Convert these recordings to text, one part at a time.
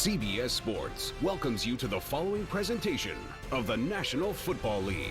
CBS Sports welcomes you to the following presentation of the National Football League.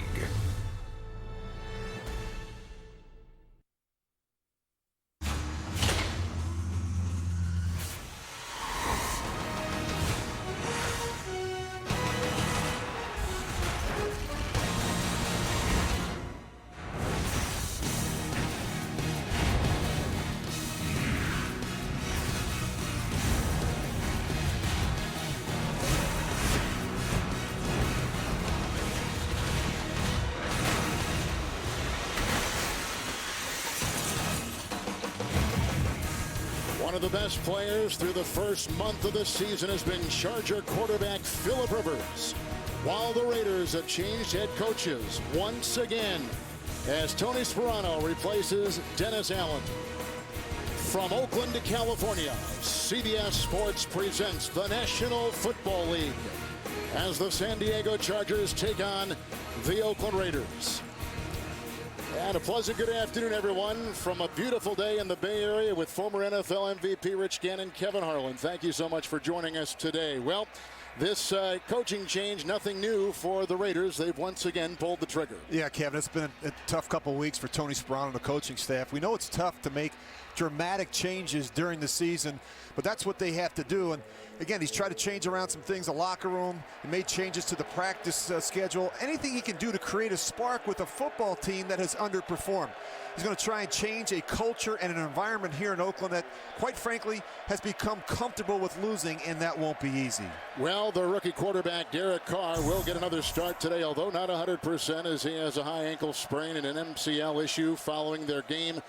One of the best players through the first month of the season has been Charger quarterback Phillip Rivers. While the Raiders have changed head coaches once again as Tony Sparano replaces Dennis Allen. From Oakland to California, CBS Sports presents the National Football League as the San Diego Chargers take on the Oakland Raiders. And a pleasant good afternoon, everyone, from a beautiful day in the Bay Area with former NFL MVP Rich Gannon, Kevin Harlan. Thank you so much for joining us today. Well, this coaching change, nothing new for the Raiders. They've once again pulled the trigger. Yeah, Kevin, it's been a tough couple of weeks for Tony Sparano and the coaching staff. We know it's tough to make dramatic changes during the season, but that's what they have to do. And again, he's tried to change around some things, the locker room. He made changes to the practice schedule. Anything he can do to create a spark with a football team that has underperformed. He's going to try and change a culture and an environment here in Oakland that, quite frankly, has become comfortable with losing, and that won't be easy. Well, the rookie quarterback, Derek Carr, will get another start today, although not 100% as he has a high ankle sprain and an MCL issue following their game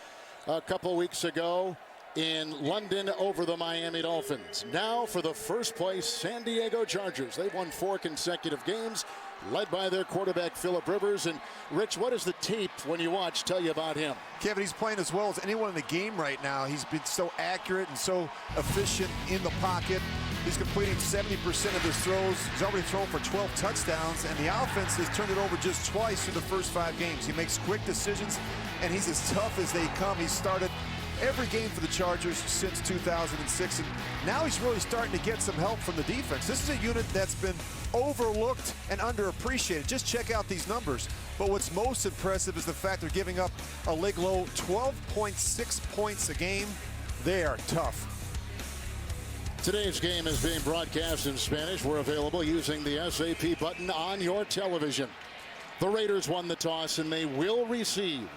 a couple weeks ago in London over the Miami Dolphins. Now for the first place San Diego Chargers. They've won 4 consecutive games, led by their quarterback Phillip Rivers. And Rich, what does the tape, when you watch, tell you about him? Kevin, he's playing as well as anyone in the game right now. He's been so accurate and so efficient in the pocket. He's completing 70% of his throws. He's already thrown for 12 touchdowns, and the offense has turned it over just twice through the first 5 games. He makes quick decisions, and he's as tough as they come. He's started every game for the Chargers since 2006, and now he's really starting to get some help from the defense. This is a unit that's been overlooked and underappreciated. Just check out these numbers. But what's most impressive is the fact they're giving up a league low 12.6 points a game. They are tough. Today's game is being broadcast in Spanish. We're available using the SAP button on your television. The Raiders won the toss, and they will receive.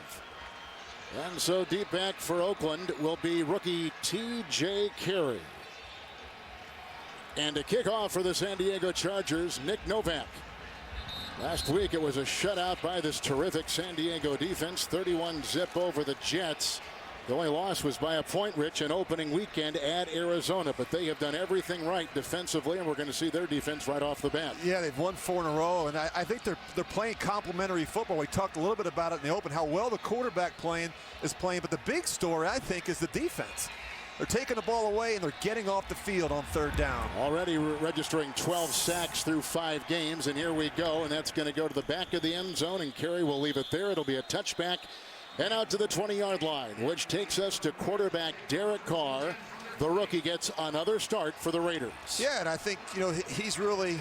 And so deep back for Oakland will be rookie T.J. Carey. And to kick off for the San Diego Chargers, Nick Novak. Last week it was a shutout by this terrific San Diego defense, 31-0 over the Jets. The only loss was by a point, Rich, an opening weekend at Arizona. But they have done everything right defensively, and we're going to see their defense right off the bat. Yeah, they've won 4 in a row, and I think they're playing complementary football. We talked a little bit about it in the open, how well the quarterback is playing. But the big story, I think, is the defense. They're taking the ball away, and they're getting off the field on 3rd down. Already registering 12 sacks through 5 games, and here we go. And that's going to go to the back of the end zone, and Carey will leave it there. It'll be a touchback. And out to the 20-yard line, which takes us to quarterback Derek Carr. The rookie gets another start for the Raiders. Yeah, and I think, he's really,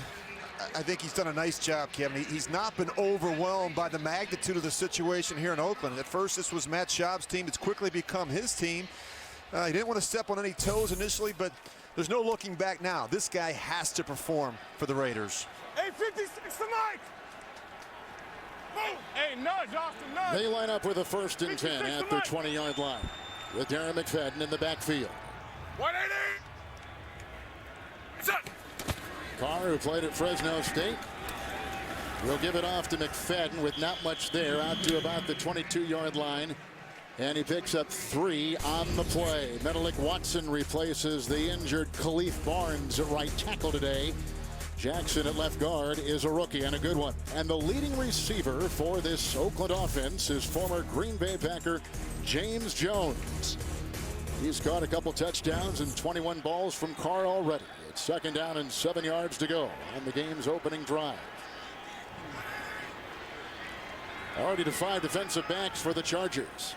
I think he's done a nice job, Kevin. He's not been overwhelmed by the magnitude of the situation here in Oakland. At first, this was Matt Schaub's team. It's quickly become his team. He didn't want to step on any toes initially, but there's no looking back now. This guy has to perform for the Raiders. 856 tonight. Hey, nudge, Austin, nudge. They line up with a 1st and 10 at their 20-yard line with Darren McFadden in the backfield. 180. Set. Carr, who played at Fresno State, will give it off to McFadden with not much there, out to about the 22-yard line. And he picks up 3 on the play. Menelik Watson replaces the injured Khalif Barnes at right tackle today. Jackson at left guard is a rookie, and a good one. And the leading receiver for this Oakland offense is former Green Bay Packer James Jones. He's caught a couple touchdowns and 21 balls from Carr already. It's 2nd down and 7 yards to go on the game's opening drive. Already to 5 defensive backs for the Chargers.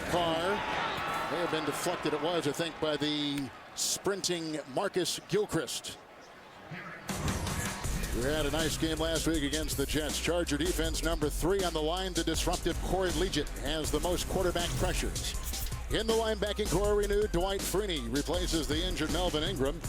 Carr may have been deflected. It was, I think, by the sprinting Marcus Gilchrist, who had a nice game last week against the Jets. Charger defense number 3 on the line. The disruptive Corey Legent has the most quarterback pressures. In the linebacking core renewed, Dwight Freeney replaces the injured Melvin Ingram,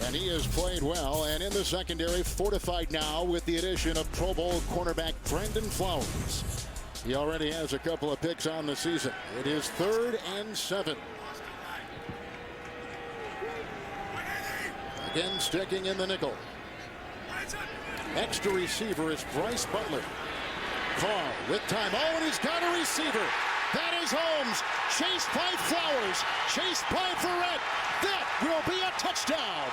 and he has played well. And in the secondary, fortified now with the addition of Pro Bowl cornerback Branden Flowers. He already has a couple of picks on the season. It is 3rd and 7. Again, sticking in the nickel. Extra receiver is Brice Butler. Carr with time. Oh, and he's got a receiver. That is Holmes. Chased by Flowers. Chased by Verrett. That will be a touchdown.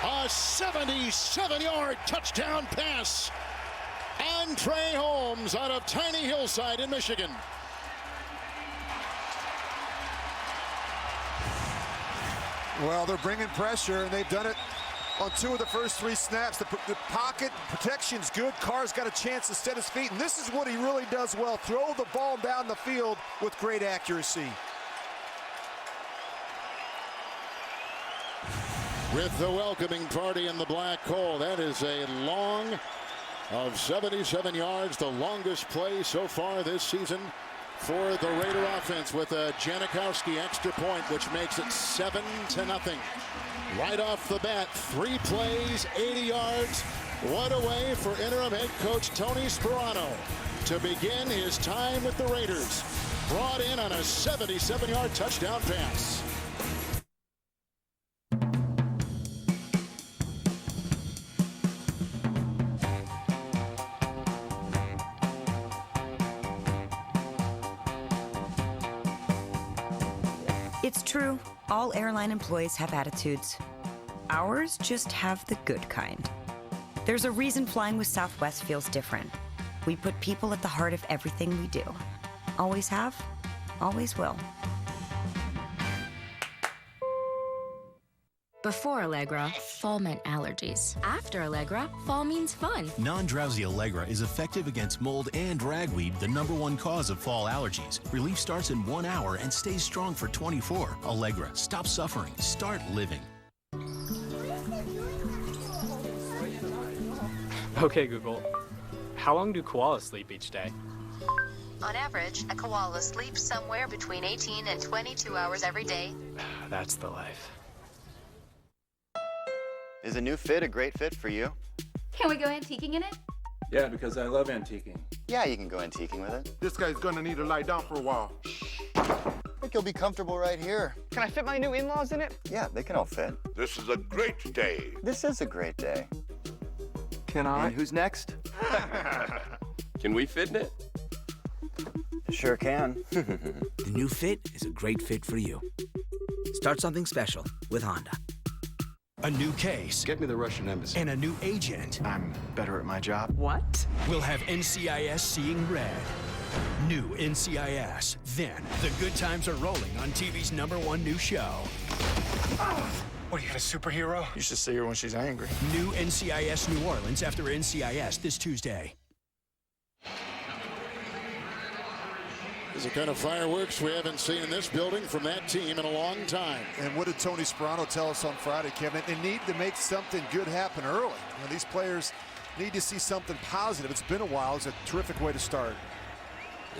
A 77-yard touchdown pass. Andre Holmes out of tiny Hillside in Michigan. Well, they're bringing pressure, and they've done it on 2 of the first 3 snaps. The pocket protection's good. Carr's got a chance to set his feet, and this is what he really does well. Throw the ball down the field with great accuracy. With the welcoming party in the black hole, that is a long of 77 yards, the longest play so far this season for the Raider offense, with a Janikowski extra point, which makes it 7-0. Right off the bat, 3 plays, 80 yards. What a way for interim head coach Tony Sperano to begin his time with the Raiders. Brought in on a 77-yard touchdown pass. It's true, all airline employees have attitudes. Ours just have the good kind. There's a reason flying with Southwest feels different. We put people at the heart of everything we do. Always have, always will. Before Allegra, fall meant allergies. After Allegra, fall means fun. Non-drowsy Allegra is effective against mold and ragweed, the #1 cause of fall allergies. Relief starts in 1 hour and stays strong for 24. Allegra, stop suffering, start living. Okay, Google, how long do koalas sleep each day? On average, a koala sleeps somewhere between 18 and 22 hours every day. That's the life. Is a new fit a great fit for you? Can we go antiquing in it? Yeah, because I love antiquing. Yeah, you can go antiquing with it. This guy's gonna need to lie down for a while. I think you'll be comfortable right here. Can I fit my new in-laws in it? Yeah, they can all fit. This is a great day. This is a great day. Can I? And who's next? Can we fit in it? Sure can. The new fit is a great fit for you. Start something special with Honda. A new case. Get me the Russian embassy. And a new agent. I'm better at my job. What? We'll have NCIS seeing red. New NCIS. Then, the good times are rolling on TV's #1 new show. What, are you a superhero? You should see her when she's angry. New NCIS New Orleans after NCIS this Tuesday. Is the kind of fireworks we haven't seen in this building from that team in a long time. And what did Tony Sperano tell us on Friday, Kevin? They need to make something good happen early. You know, these players need to see something positive. It's been a while. It's a terrific way to start.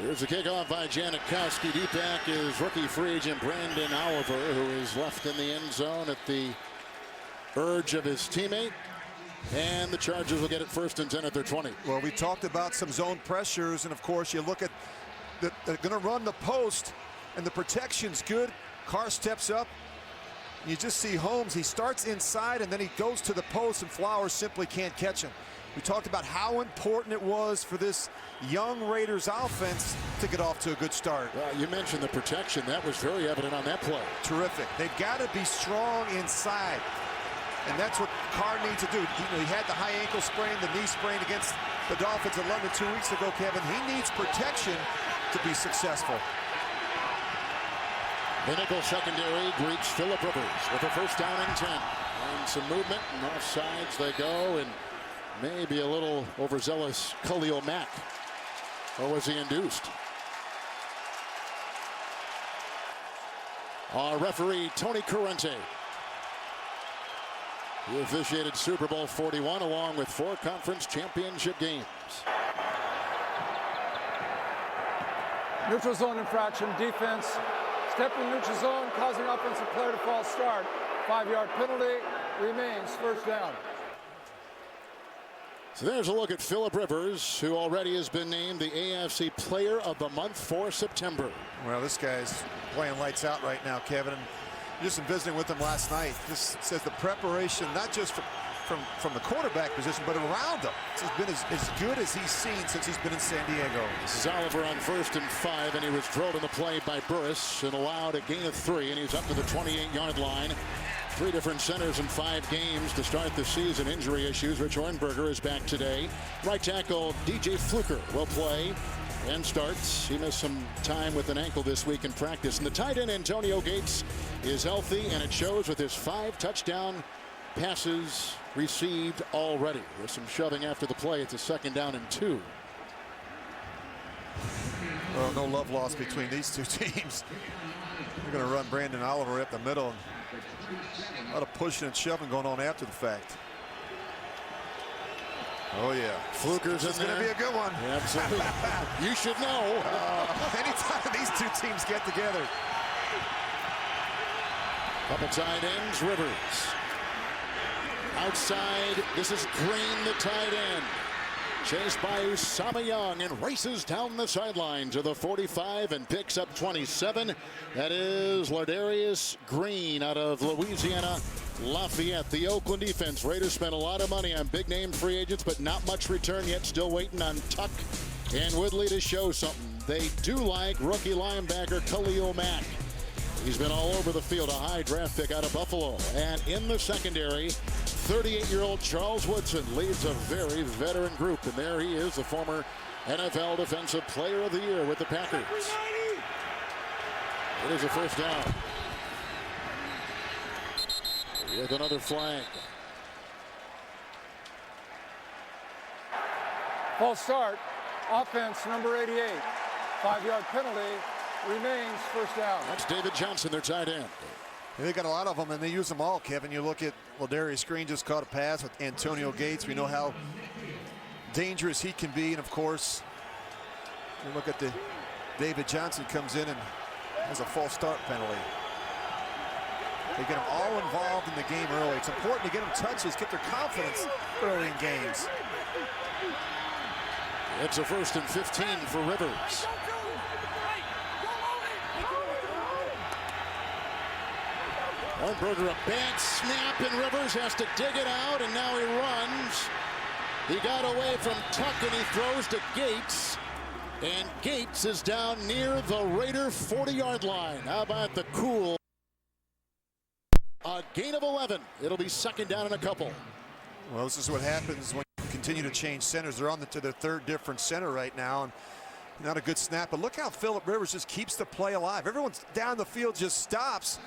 Here's a kickoff by Janikowski. Deep back is rookie free agent Branden Oliver, who is left in the end zone at the urge of his teammate. And the Chargers will get it 1st and 10 at their 20. Well, we talked about some zone pressures, and of course you look at they're going to run the post, and the protection's good. Carr steps up. You just see Holmes. He starts inside, and then he goes to the post, and Flowers simply can't catch him. We talked about how important it was for this young Raiders offense to get off to a good start. Well, you mentioned the protection. That was very evident on that play. Terrific. They've got to be strong inside, and that's what Carr needs to do. He had the high ankle sprain, the knee sprain against the Dolphins in London 2 weeks ago, Kevin. He needs protection to be successful. The nickel secondary greets Phillip Rivers with a 1st down and 10. And some movement, and off sides they go, and Maybe a little overzealous Khalil Mack. Or was he induced? Our referee, Tony Corrente. He officiated Super Bowl 41 along with 4 conference championship games. Neutral zone infraction, defense. Step in neutral zone, causing offensive player to false start. 5-yard penalty, remains first down. So there's a look at Phillip Rivers, who already has been named the AFC Player of the Month for September. Well, this guy's playing lights out right now, Kevin. And just in visiting with him last night, this says the preparation, not just from the quarterback position, but around him. It's been as good as he's seen since he's been in San Diego. This is Oliver on 1st and 5, and he was drilled in the play by Brice and allowed a gain of 3, and he's up to the 28-yard line. 3 different centers in 5 games to start the season. Injury issues. Rich Ohrnberger is back today. Right tackle DJ Fluker will play and starts. He missed some time with an ankle this week in practice. And the tight end Antonio Gates is healthy, and it shows with his 5 touchdown passes received already. There's some shoving after the play. It's a 2nd down and 2. Well, no love lost between these 2 teams. They're going to run Branden Oliver up the middle. A lot of pushing and shoving going on after the fact. Oh, yeah. Fluker's This is going to be a good one. Yeah, absolutely. You should know. Anytime these 2 teams get together. Couple tight ends. Rivers. Outside. This is Green, the tight end. Chased by Usama Young and races down the sideline to the 45 and picks up 27. That is Lardarius Green out of Louisiana Lafayette. The Oakland defense. Raiders spent a lot of money on big name free agents, but not much return yet. Still waiting on Tuck and Woodley to show something. They do like rookie linebacker Khalil Mack. He's been all over the field, a high draft pick out of Buffalo. And in the secondary, 38-year-old Charles Woodson leads a very veteran group. And there he is, the former NFL Defensive Player of the Year with the Packers. It is a 1st down. With another flag. False start, offense number 88. 5-yard penalty, remains first down. That's David Johnson, their tight end. They got a lot of them, and they use them all, Kevin. You look at Lardarius Green just caught a pass with Antonio Gates. We know how dangerous he can be. And, of course, you look at the David Johnson comes in and has a false start penalty. They get them all involved in the game early. It's important to get them touches, get their confidence early in games. It's a 1st and 15 for Rivers. Ohrnberger, a bad snap, and Rivers has to dig it out, and now he runs. He got away from Tuck, and he throws to Gates. And Gates is down near the Raider 40-yard line. How about the cool? A gain of 11. It'll be 2nd down and a couple. Well, this is what happens when you continue to change centers. They're on to their 3rd different center right now. And not a good snap, but look how Phillip Rivers just keeps the play alive. Everyone's down the field, just stops.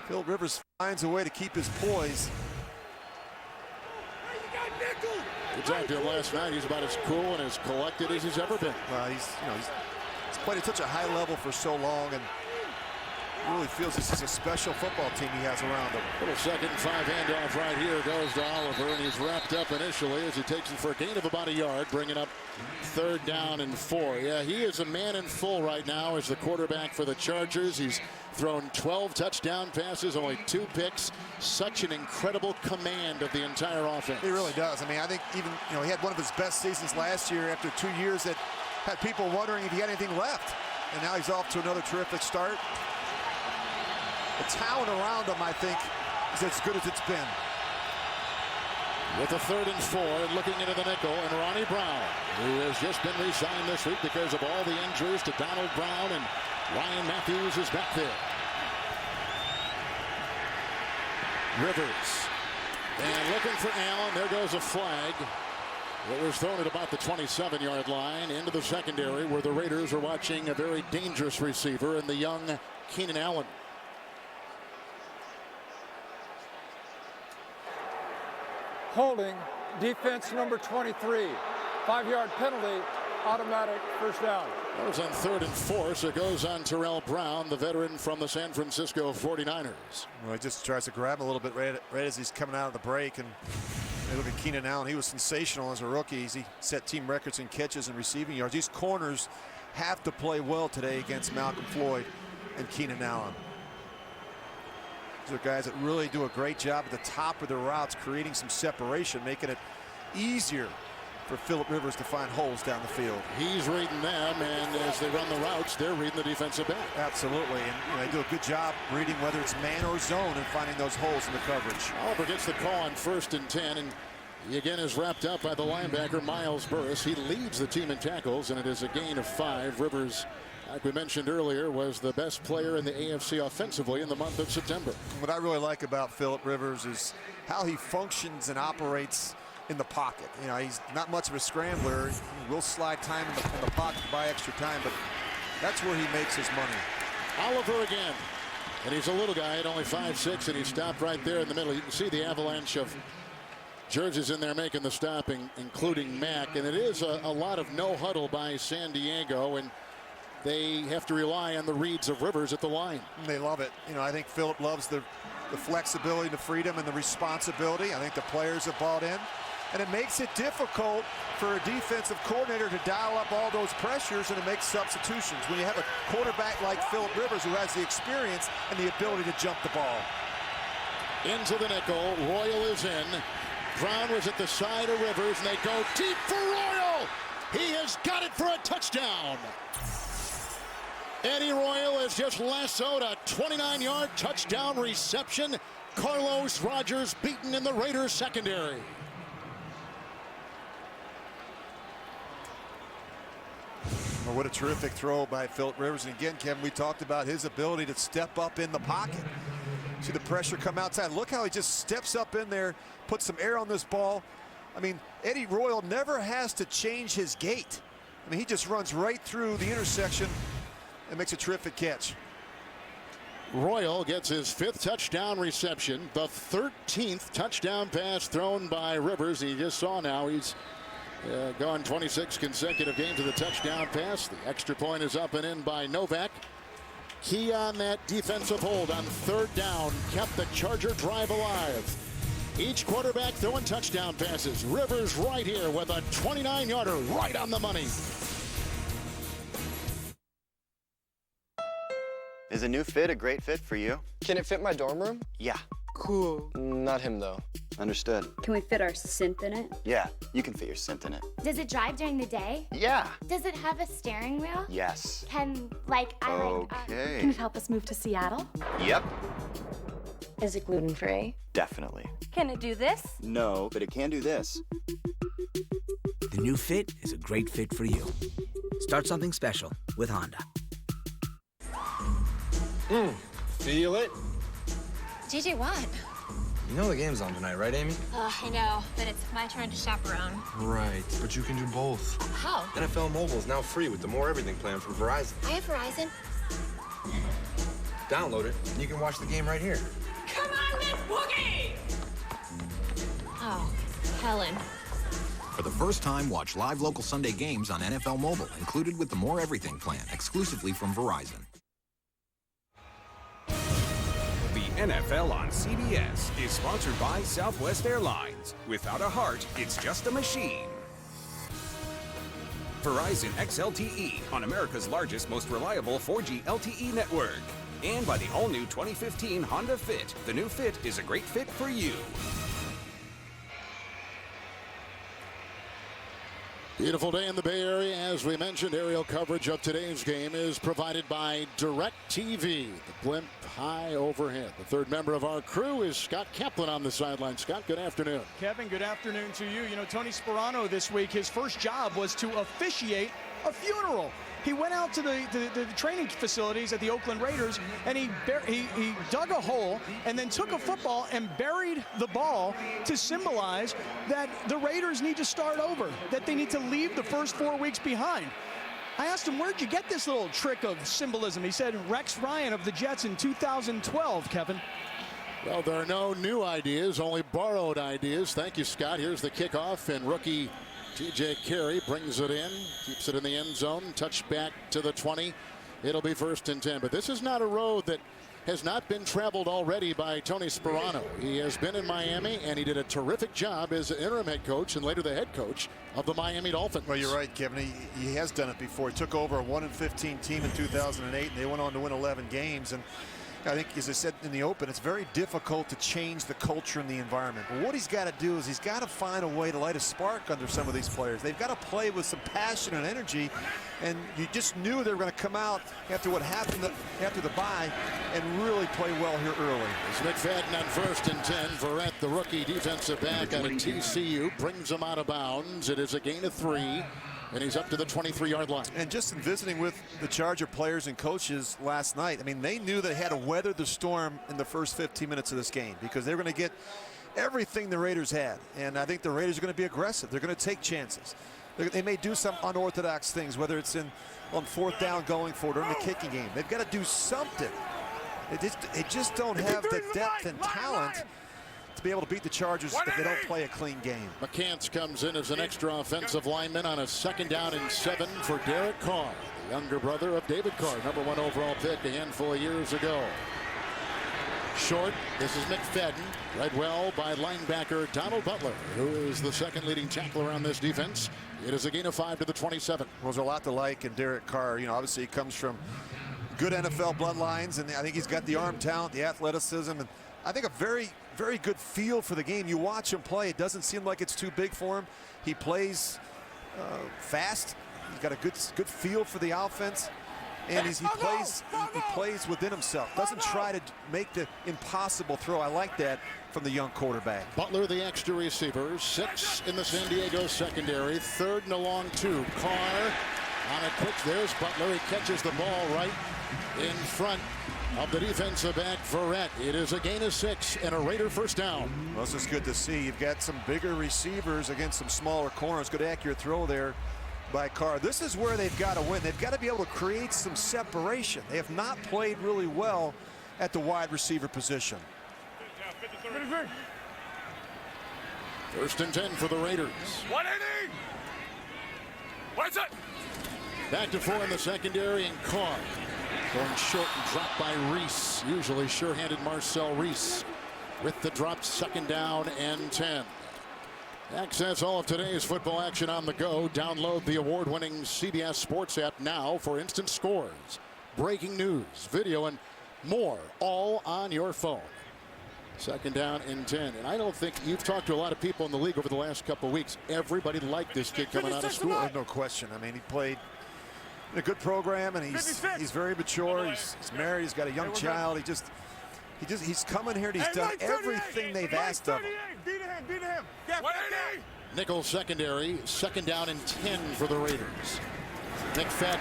Phillip Rivers finds a way to keep his poise. We talked to him last night. He's about as cool and as collected as he's ever been. Well, he's played at such a high level for so long, and really feels this is a special football team he has around him. Little 2nd and 5 handoff right here goes to Oliver, and he's wrapped up initially as he takes it for a gain of about a yard, bringing up 3rd down and 4. Yeah, he is a man in full right now as the quarterback for the Chargers. He's thrown 12 touchdown passes, only 2 picks. Such an incredible command of the entire offense. He really does. I mean, I think even, he had one of his best seasons last year after 2 years that had people wondering if he had anything left. And now he's off to another terrific start. The talent around him, I think, is as good as it's been. With a 3rd and 4, looking into the nickel, and Ronnie Brown, who has just been re-signed this week because of all the injuries to Donald Brown, and Ryan Matthews is back there. Rivers, and looking for Allen. There goes a flag. It was thrown at about the 27-yard line into the secondary, where the Raiders are watching a very dangerous receiver in the young Keenan Allen. Holding defense number 23. 5-yard penalty, automatic first down. That was on 3rd and 4, so it goes on Terrell Brown, the veteran from the San Francisco 49ers. Well, he just tries to grab him a little bit right as he's coming out of the break. And they look at Keenan Allen. He was sensational as a rookie. He set team records in catches and receiving yards. These corners have to play well today against Malcom Floyd and Keenan Allen. These are guys that really do a great job at the top of their routes, creating some separation, making it easier for Phillip Rivers to find holes down the field. He's reading them, and as they run the routes, they're reading the defensive back. Absolutely, and they do a good job reading whether it's man or zone and finding those holes in the coverage. Oliver gets the call on 1st and 10, and he again is wrapped up by the linebacker, Miles Burris. He leads the team in tackles, and it is a gain of 5. Rivers, like we mentioned earlier, was the best player in the AFC offensively in the month of September. What I really like about Phillip Rivers is how he functions and operates in the pocket. You know, he's not much of a scrambler. He will slide time in the pocket to buy extra time, but that's where he makes his money. Oliver again, and he's a little guy at only 5'6", and he stopped right there in the middle. You can see the avalanche of jerseys in there making the stopping, including Mack, and it is a lot of no huddle by San Diego, and they have to rely on the reads of Rivers at the line. They love it. You know, I think Phillip loves the flexibility, the freedom, and the responsibility. I think the players have bought in. And it makes it difficult for a defensive coordinator to dial up all those pressures and to make substitutions when you have a quarterback like Phillip Rivers who has the experience and the ability to jump the ball. Into the nickel, Royal is in. Brown was at the side of Rivers, and they go deep for Royal. He has got it for a touchdown. Eddie Royal has just lassoed a 29-yard touchdown reception. Carlos Rogers beaten in the Raiders secondary. Well, what a terrific throw by Phillip Rivers. And again, Kevin, we talked about his ability to step up in the pocket. See the pressure come outside. Look how he just steps up in there, puts some air on this ball. I mean, Eddie Royal never has to change his gait. I mean, he just runs right through the intersection and makes a terrific catch. Royal gets his 5th touchdown reception, the 13th touchdown pass thrown by Rivers. He just saw now he's gone 26 consecutive games with a touchdown pass. The extra point is up and in by Novak. Key on that defensive hold on 3rd down kept the Charger drive alive. Each quarterback throwing touchdown passes. Rivers right here with a 29-yarder right on the money. Is a new fit a great fit for you? Can it fit my dorm room? Yeah. Cool. Not him, though. Understood. Can we fit our synth in it? Yeah, you can fit your synth in it. Does it drive during the day? Yeah. Does it have a steering wheel? Yes. Can, Okay. Can it help us move to Seattle? Yep. Is it gluten-free? Definitely. Can it do this? No, but it can do this. The new fit is a great fit for you. Start something special with Honda. Feel it? JJ, what? You know the game's on tonight, right, Amy? I know, but it's my turn to chaperone. Right, but you can do both. How? NFL Mobile is now free with the More Everything plan from Verizon. I have Verizon. Download it, and you can watch the game right here. Come on, Miss Boogie! Oh, Helen. For the first time, watch live local Sunday games on NFL Mobile, included with the More Everything plan, exclusively from Verizon. The NFL on CBS is sponsored by Southwest Airlines. Without a heart, it's just a machine. Verizon XLTE on America's largest, most reliable 4G LTE network. And by the all-new 2015 Honda Fit. The new Fit is a great fit for you. Beautiful day in the Bay Area. As we mentioned, aerial coverage of today's game is provided by DirecTV. The blimp high overhead. The third member of our crew is Scott Kaplan on the sideline. Scott, good afternoon. Kevin, good afternoon to you. You know, Tony Sperano this week, his first job was to officiate a funeral. He went out to the training facilities at the Oakland Raiders, and he dug a hole and then took a football and buried the ball to symbolize that the Raiders need to start over, that they need to leave the first 4 weeks behind. I asked him, where'd you get this little trick of symbolism? He said, Rex Ryan of the Jets in 2012, Kevin. Well, there are no new ideas, only borrowed ideas. Thank you, Scott. Here's the kickoff, and rookie T.J. Carey brings it in, keeps it in the end zone, touch back to the 20. It'll be 1st and 10. But this is not a road that has not been traveled already by Tony Sparano. He has been in Miami, and he did a terrific job as an interim head coach and later the head coach of the Miami Dolphins. Well, you're right, Kevin. He has done it before. He took over a 1-15 team in 2008, and they went on to win 11 games. And I think, as I said in the open, it's very difficult to change the culture and the environment. But what he's got to do is he's got to find a way to light a spark under some of these players. They've got to play with some passion and energy, and you just knew they were going to come out after what happened after the bye and really play well here early. It's McFadden on 1st and 10. Verrett, the rookie defensive back out of TCU, brings him out of bounds. It is a gain of 3. And he's up to the 23-yard line. And just in visiting with the Charger players and coaches last night, I mean, they knew they had to weather the storm in the first 15 minutes of this game because they were going to get everything the Raiders had. And I think the Raiders are going to be aggressive. They're going to take chances. They may do some unorthodox things, whether it's on 4th down going for it or in the kicking game. They've got to do something. They just don't have the depth and talent to be able to beat the Chargers if they don't play a clean game. McCants comes in as an extra offensive lineman on a 2nd down and 7 for Derek Carr, the younger brother of David Carr, #1 overall pick a handful of years ago. Short, this is McFadden, read well by linebacker Donald Butler, who is the 2nd leading tackler on this defense. It is a gain of 5 to the 27. Well, there's a lot to like in Derek Carr. You know, obviously he comes from good NFL bloodlines, and I think he's got the arm talent, the athleticism, and I think a very good feel for the game. You watch him play, it doesn't seem like it's too big for him. He plays fast. He's got a good feel for the offense, and he plays within himself. Doesn't try to make the impossible throw. I like that from the young quarterback. Butler, the extra receiver, 6 in the San Diego secondary, 3rd and a long 2. Carr on a quick. There's Butler. He catches the ball right in front of the defensive back, Verrett. It is a gain of 6 and a Raider 1st down. Well, this is good to see. You've got some bigger receivers against some smaller corners. Good accurate throw there by Carr. This is where they've got to win. They've got to be able to create some separation. They have not played really well at the wide receiver position. 1st and 10 for the Raiders. 180! What's it? Back to 4 in the secondary, and Carr going short and dropped by Reese. Usually sure-handed Marcel Reese with the drop. 2nd down and 10. Access all of today's football action on the go. Download the award-winning CBS Sports app now for instant scores, breaking news, video, and more, all on your phone. 2nd down and 10. And I don't think you've talked to a lot of people in the league over the last couple of weeks. Everybody liked this kid coming out of school. There's no question. I mean, he played in a good program, and he's very mature. He's married. He's got a young child. He's coming here and he's done everything they've asked of him. Nickel secondary, 2nd down and 10 for the Raiders. McFadden.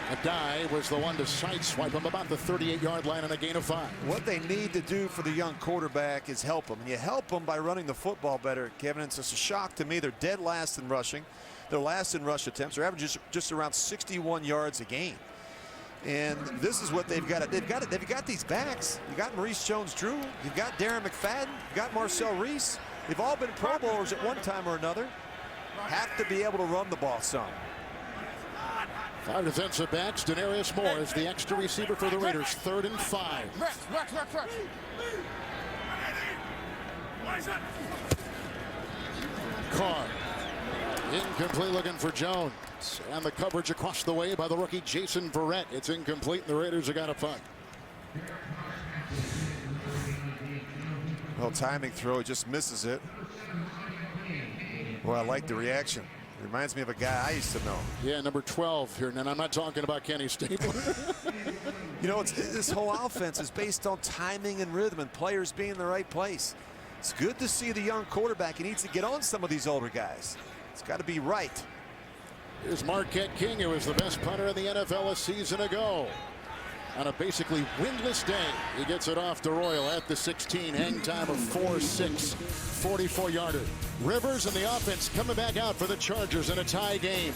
Adai was the one to sideswipe him about the 38-yard line on a gain of 5. What they need to do for the young quarterback is help him. And you help him by running the football better, Kevin. It's just a shock to me. They're dead last in rushing. They're last in rush attempts. They're averaging just around 61 yards a game. And this is what they've got. They've got these backs. You got Maurice Jones-Drew. You've got Darren McFadden. You've got Marcel Reese. They've all been Pro Bowlers at one time or another. Have to be able to run the ball some. 5 defensive backs. Denarius Moore is the extra receiver for the Raiders. 3rd and 5. Carr. Incomplete, looking for Jones. And the coverage across the way by the rookie Jason Verrett. It's incomplete, and the Raiders have got a punt. Well, timing throw, he just misses it. Well, I like the reaction. Reminds me of a guy I used to know. Yeah, number 12 here. And I'm not talking about Kenny Stapler. You know, this whole offense is based on timing and rhythm and players being in the right place. It's good to see the young quarterback. He needs to get on some of these older guys. It's got to be right. Here's Marquette King, who was the best punter in the NFL a season ago. On a basically windless day, he gets it off to Royal at the 16. Hang time of 4-6, 44-yarder. Rivers and the offense coming back out for the Chargers in a tie game.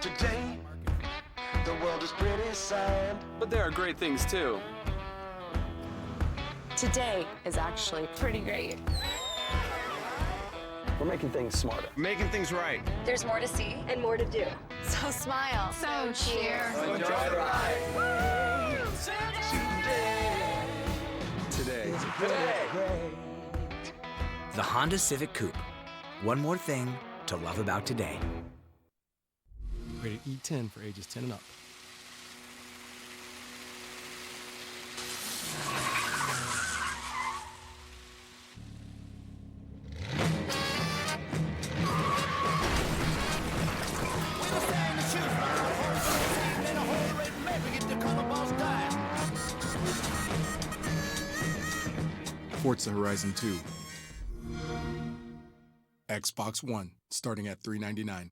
Today, the world is pretty sand. But there are great things too. Today is actually pretty great. We're making things smarter. Making things right. There's more to see and more to do. So smile. So cheer. Enjoy the ride. Today. The Honda Civic Coupe. One more thing to love about today. Rated E10 for ages 10 and up. Forza Horizon 2. Xbox One, starting at $399.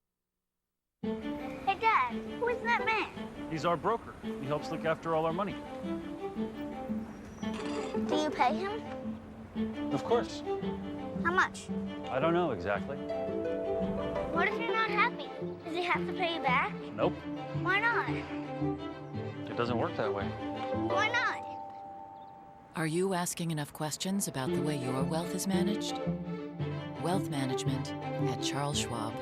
Hey, Dad, who is that man? He's our broker. He helps look after all our money. Do you pay him? Of course. How much? I don't know exactly. What if you're not happy? Does he have to pay you back? Nope. Why not? It doesn't work that way. Why not? Are you asking enough questions about the way your wealth is managed? Wealth management at Charles Schwab.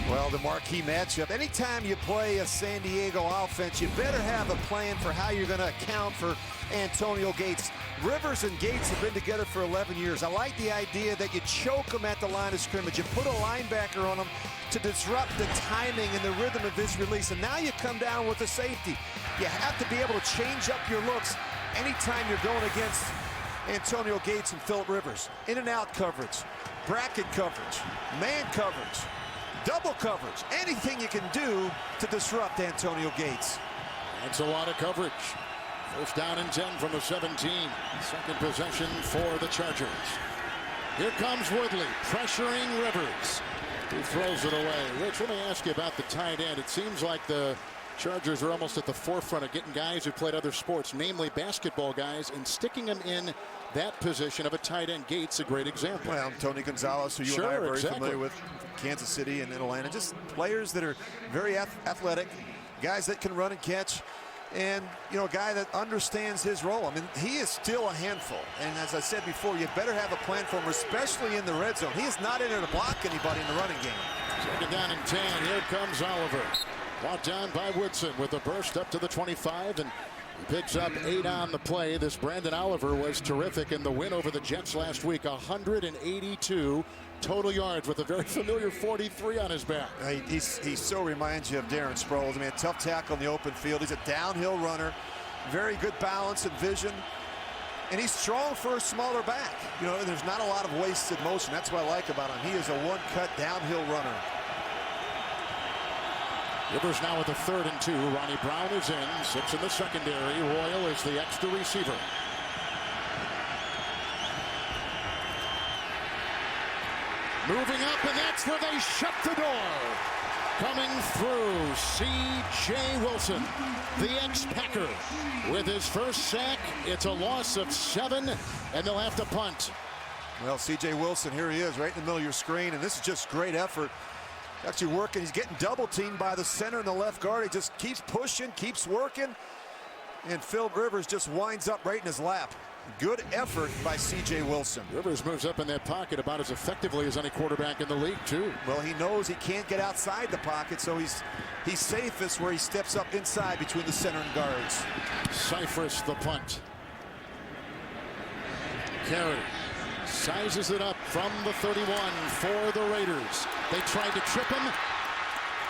Well, the marquee matchup. Anytime you play a San Diego offense, you better have a plan for how you're going to account for Antonio Gates. Rivers and Gates have been together for 11 years. I like the idea that you choke them at the line of scrimmage. You put a linebacker on them to disrupt the timing and the rhythm of his release. And now you come down with a safety. You have to be able to change up your looks anytime you're going against Antonio Gates and Phillip Rivers. In and out coverage, bracket coverage, man coverage, double coverage, anything you can do to disrupt Antonio Gates. That's a lot of coverage. First down and 10 from the 17. Second possession for the Chargers. Here comes Woodley, pressuring Rivers. He throws it away. Rich, let me ask you about the tight end. It seems like the Chargers are almost at the forefront of getting guys who played other sports, namely basketball guys, and sticking them in that position of a tight end. Gates, a great example. Well, Tony Gonzalez, who you and I are very familiar with, Kansas City and Atlanta. Just players that are very athletic, guys that can run and catch, and, you know, a guy that understands his role. I mean, he is still a handful. And as I said before, you better have a plan for him, especially in the red zone. He is not in there to block anybody in the running game. Second down and 10. Here comes Oliver. Brought down by Woodson with a burst up to the 25, and he picks up 8 on the play. This Branden Oliver was terrific in the win over the Jets last week. 182 total yards with a very familiar 43 on his back. He so reminds you of Darren Sproles. I mean, a tough tackle in the open field. He's a downhill runner. Very good balance and vision. And he's strong for a smaller back. You know, there's not a lot of wasted motion. That's what I like about him. He is a one-cut downhill runner. Rivers now with a 3rd and 2. Ronnie Brown is in. 6 in the secondary. Royal is the extra receiver. Moving up, and that's where they shut the door. Coming through, C.J. Wilson, the ex-Packer. With his first sack, it's a loss of 7, and they'll have to punt. Well, C.J. Wilson, here he is, right in the middle of your screen, and this is just great effort. Actually working. He's getting double-teamed by the center and the left guard. He just keeps pushing, keeps working, and Phillip Rivers just winds up right in his lap. Good effort by C.J. Wilson. Rivers moves up in that pocket about as effectively as any quarterback in the league, too. Well, he knows he can't get outside the pocket, so he's safest where he steps up inside between the center and guards. Cyphers the punt. Carey sizes it up from the 31 for the Raiders. They tried to trip him,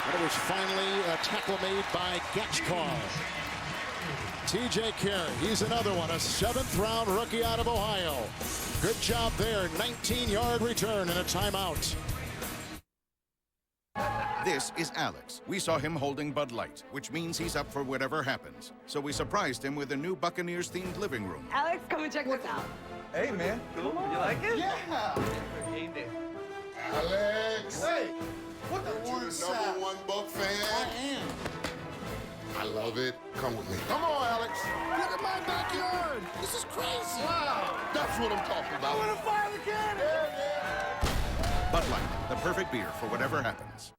but it was finally a tackle made by Getchkar. T.J. Carey, he's another one, a 7th-round rookie out of Ohio. Good job there, 19-yard return and a timeout. This is Alex. We saw him holding Bud Light, which means he's up for whatever happens. So we surprised him with a new Buccaneers-themed living room. Alex, come and check this out. Hey, man. Cool. You like it? Yeah. Game day. Alex. Hey. What the number one Buck fan? I am. I love it. Come with me. Come on, Alex. Look at my backyard. This is crazy. Wow. That's what I'm talking about. I want to fire the cannon. Bud Light, the perfect beer for whatever happens.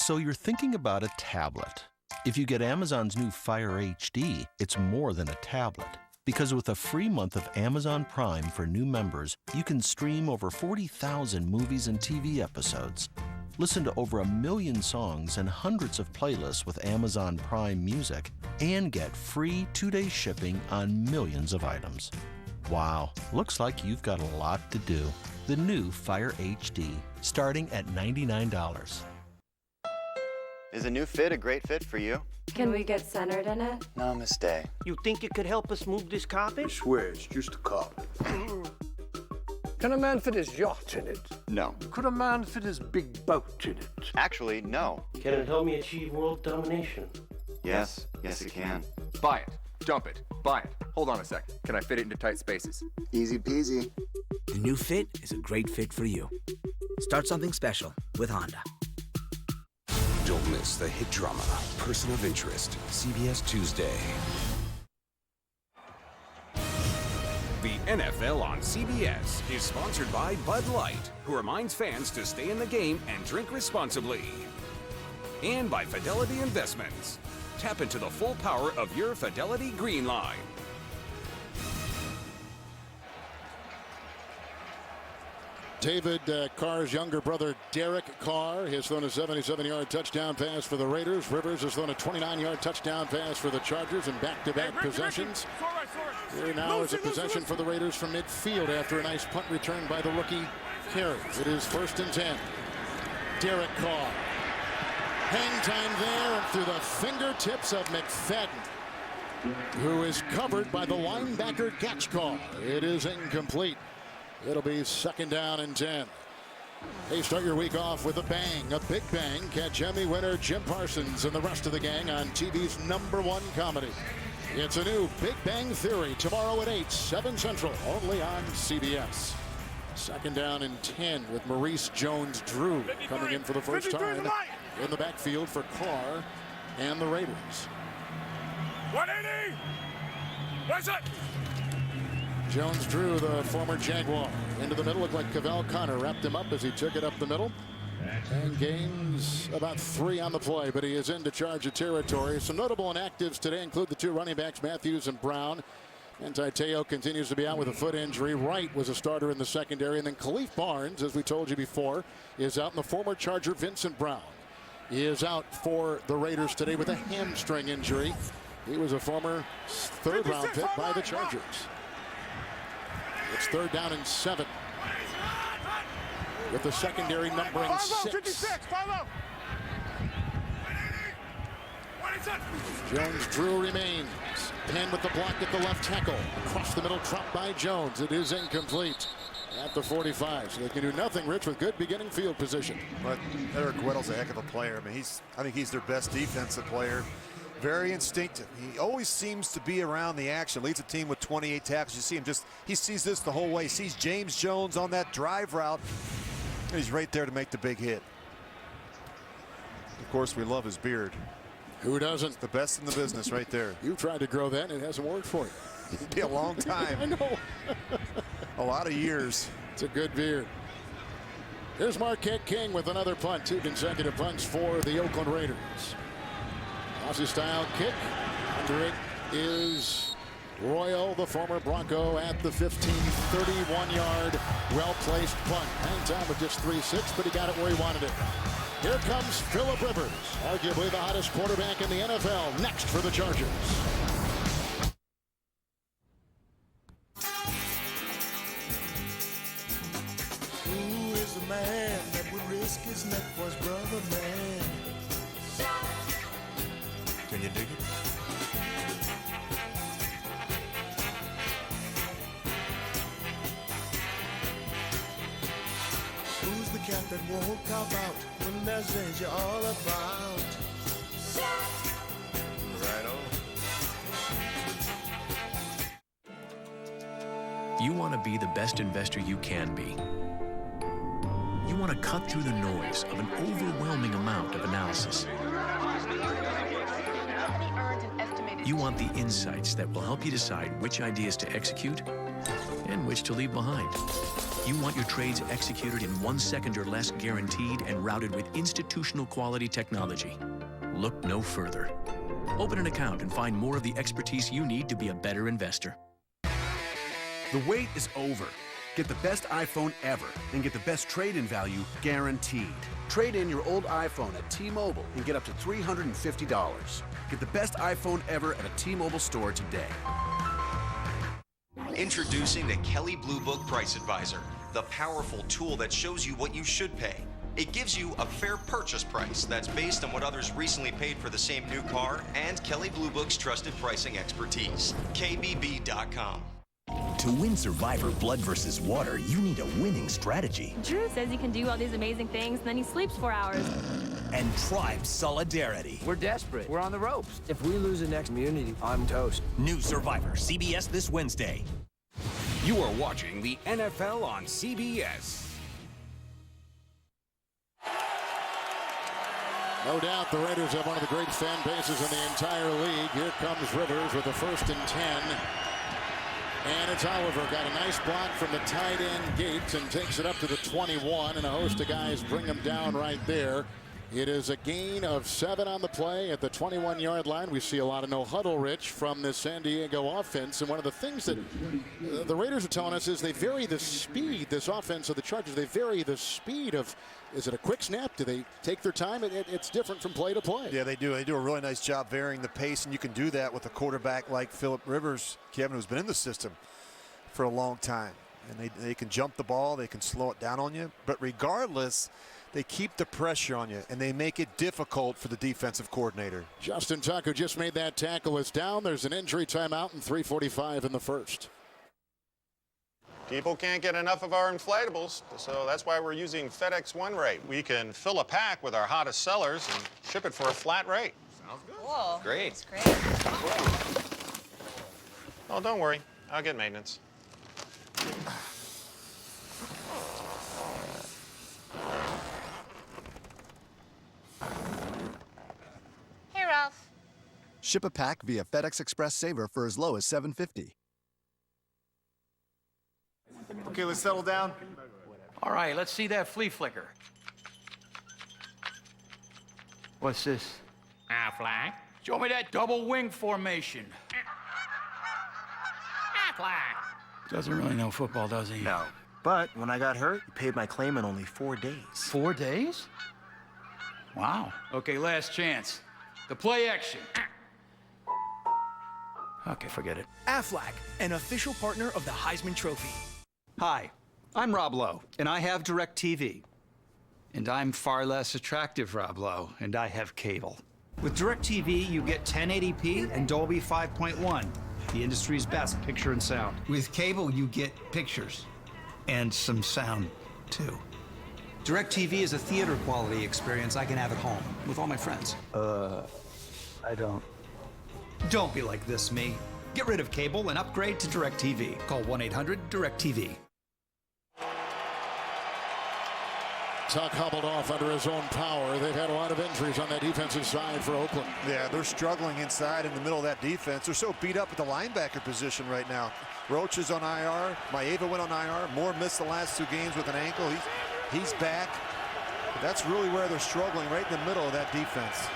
So you're thinking about a tablet. If you get Amazon's new Fire HD, it's more than a tablet. Because with a free month of Amazon Prime for new members, you can stream over 40,000 movies and TV episodes. Listen to over 1 million songs and hundreds of playlists with Amazon Prime Music, and get free 2-day shipping on millions of items. Wow, looks like you've got a lot to do. The new Fire HD, starting at $99. Is a new fit a great fit for you? Can we get centered in it? Namaste. You think you could help us move this carpet? I swear it's just a carpet. Can a man fit his yacht in it? No. Could a man fit his big boat in it? Actually, no. Can it help me achieve world domination? Yes, it can. Buy it. Dump it. Buy it. Hold on a sec. Can I fit it into tight spaces? Easy peasy. The new Fit is a great fit for you. Start something special with Honda. Don't miss the hit drama, Person of Interest, CBS Tuesday. The NFL on CBS is sponsored by Bud Light, who reminds fans to stay in the game and drink responsibly. And by Fidelity Investments. Tap into the full power of your Fidelity Green Line. David Carr's younger brother, Derek Carr, has thrown a 77-yard touchdown pass for the Raiders. Rivers has thrown a 29-yard touchdown pass for the Chargers in back-to-back possessions. Here now is a possession for the Raiders from midfield after a nice punt return by the rookie Carey. It is 1st and 10. Derek Carr. Hang time there and through the fingertips of McFadden, who is covered by the linebacker Gatchkar. It is incomplete. It'll be 2nd down and 10. Hey, start your week off with a bang, a big bang. Catch Emmy winner Jim Parsons and the rest of the gang on TV's #1 comedy. It's a new Big Bang Theory tomorrow at 8, 7 Central, only on CBS. 2nd down and 10 with Maurice Jones-Drew coming in for the first time in the backfield for Carr and the Raiders. 180! What's it? Jones-Drew, the former Jaguar, into the middle. Looked like Cavell Connor wrapped him up as he took it up the middle. And gains about 3 on the play, but he is in to charge of territory. Some notable inactives today include the 2 running backs, Matthews and Brown. And Taiteo continues to be out with a foot injury. Wright was a starter in the secondary. And then Khalif Barnes, as we told you before, is out. And the former Charger Vincent Brown is out for the Raiders today with a hamstring injury. He was a former 3rd-round pick by the Chargers. It's 3rd down and 7. With the secondary numbering 6. Jones-Drew remains. Penn with the block at the left tackle. Across the middle, dropped by Jones. It is incomplete at the 45. So they can do nothing, Rich, with good beginning field position. But Eric Weddle's a heck of a player. I mean, I think he's their best defensive player. Very instinctive. He always seems to be around the action. Leads the team with 28 tackles. You see him he sees this the whole way. He sees James Jones on that drive route. And he's right there to make the big hit. Of course, we love his beard. Who doesn't? It's the best in the business right there. You've tried to grow that and it hasn't worked for you. It'd be a long time. I know. A lot of years. It's a good beard. Here's Marquette King with another punt. 2 consecutive punts for the Oakland Raiders. Aussie-style kick. Under it is Royal, the former Bronco, at the 15, 31-yard, well-placed punt. Hang time with just 3.6, but he got it where he wanted it. Here comes Phillip Rivers, arguably the hottest quarterback in the NFL, next for the Chargers. Who is the man that would risk his neck for his brother, man? Can you dig it? Who's the cat that won't cop out when there's danger all about? Right on. You want to be the best investor you can be. You want to cut through the noise of an overwhelming amount of analysis. You want the insights that will help you decide which ideas to execute and which to leave behind. You want your trades executed in 1 second or less guaranteed and routed with institutional quality technology. Look no further. Open an account and find more of the expertise you need to be a better investor. The wait is over. Get the best iPhone ever and get the best trade-in value guaranteed. Trade in your old iPhone at T-Mobile and get up to $350. Get the best iPhone ever at a T-Mobile store today. Introducing the Kelley Blue Book Price Advisor, the powerful tool that shows you what you should pay. It gives you a fair purchase price that's based on what others recently paid for the same new car and Kelley Blue Book's trusted pricing expertise. KBB.com. To win Survivor Blood versus Water, you need a winning strategy. Drew says he can do all these amazing things, and then he sleeps 4 hours. And tribe solidarity. We're desperate. We're on the ropes. If we lose the next community, I'm toast. New Survivor, CBS this Wednesday. You are watching the NFL on CBS. No doubt the Raiders have one of the great fan bases in the entire league. Here comes Rivers with a 1st and 10. And it's Oliver. Got a nice block from the tight end Gates and takes it up to the 21. And a host of guys bring him down right there. It is a gain of 7 on the play at the 21-yard line. We see a lot of no huddle, Rich, from this San Diego offense. And one of the things that the Raiders are telling us is they vary the speed, this offense of the Chargers, they vary the speed of, is it a quick snap? Do they take their time? It's different from play to play. Yeah, they do. They do a really nice job varying the pace, and you can do that with a quarterback like Phillip Rivers, Kevin, who's been in the system for a long time. And they can jump the ball, they can slow it down on you. But regardless, they keep the pressure on you, and they make it difficult for the defensive coordinator. Justin Tucker just made that tackle. Is down. There's an injury timeout and 3:45 in the first. People can't get enough of our inflatables, so that's why we're using FedEx One Rate. We can fill a pack with our hottest sellers and ship it for a flat rate. Sounds good. Cool. Great. That's great. Oh, don't worry. I'll get maintenance. Hey, Ralph. Ship a pack via FedEx Express Saver for as low as $7.50. Okay, let's settle down. All right, let's see that flea flicker. What's this? Affleck. Show me that double wing formation. Affleck. Doesn't really know football, does he? No. But when I got hurt, he paid my claim in only 4 days. 4 days? Wow. Okay, last chance. The play action. Okay, forget it. Aflac, an official partner of the Heisman Trophy. Hi, I'm Rob Lowe, and I have DirecTV. And I'm far less attractive, Rob Lowe, and I have cable. With DirecTV, you get 1080p and Dolby 5.1, the industry's best picture and sound. With cable, you get pictures and some sound, too. DirecTV is a theater quality experience I can have at home with all my friends. I don't. Don't be like this, me. Get rid of cable and upgrade to DirecTV. Call 1-800-DirecTV. Tuck hobbled off under his own power. They've had a lot of injuries on that defensive side for Oakland. Yeah, they're struggling inside in the middle of that defense. They're so beat up at the linebacker position right now. Roach is on IR. Maeva went on IR. Moore missed the last 2 games with an ankle. He's back. But that's really where they're struggling, right in the middle of that defense.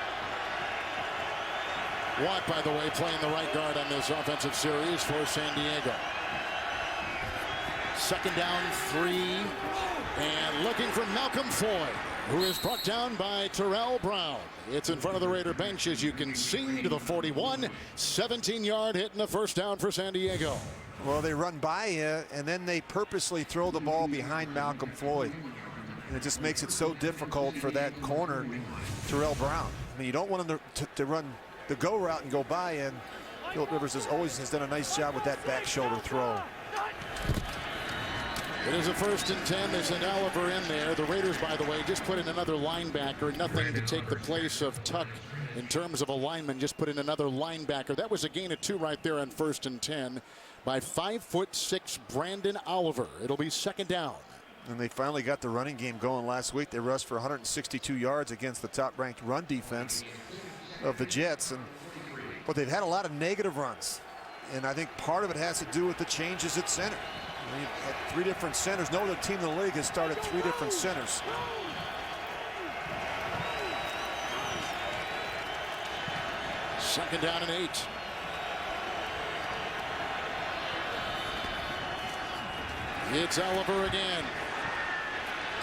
Watt, by the way, playing the right guard on this offensive series for San Diego. 2nd down, 3. And looking for Malcom Floyd, who is brought down by Terrell Brown. It's in front of the Raider bench, as you can see, to the 41. 17-yard hit and a 1st down for San Diego. Well, they run by you, and then they purposely throw the ball behind Malcom Floyd. And it just makes it so difficult for that corner, Terrell Brown. I mean, you don't want him to run the go route and go by, and Phillip Rivers has done a nice job with that back shoulder throw. It is a 1st and 10. They send Oliver in there. The Raiders, by the way, just put in another linebacker. Nothing to take the place of Tuck in terms of a lineman. Just put in another linebacker. That was a gain of 2 right there on 1st and 10 by 5'6" Branden Oliver. It'll be 2nd down. And they finally got the running game going last week. They rushed for 162 yards against the top-ranked run defense of the Jets. But they've had a lot of negative runs. And I think part of it has to do with the changes at center. He had 3 different centers. No other team in the league has started 3 different centers. Second down and 8. It's Oliver again.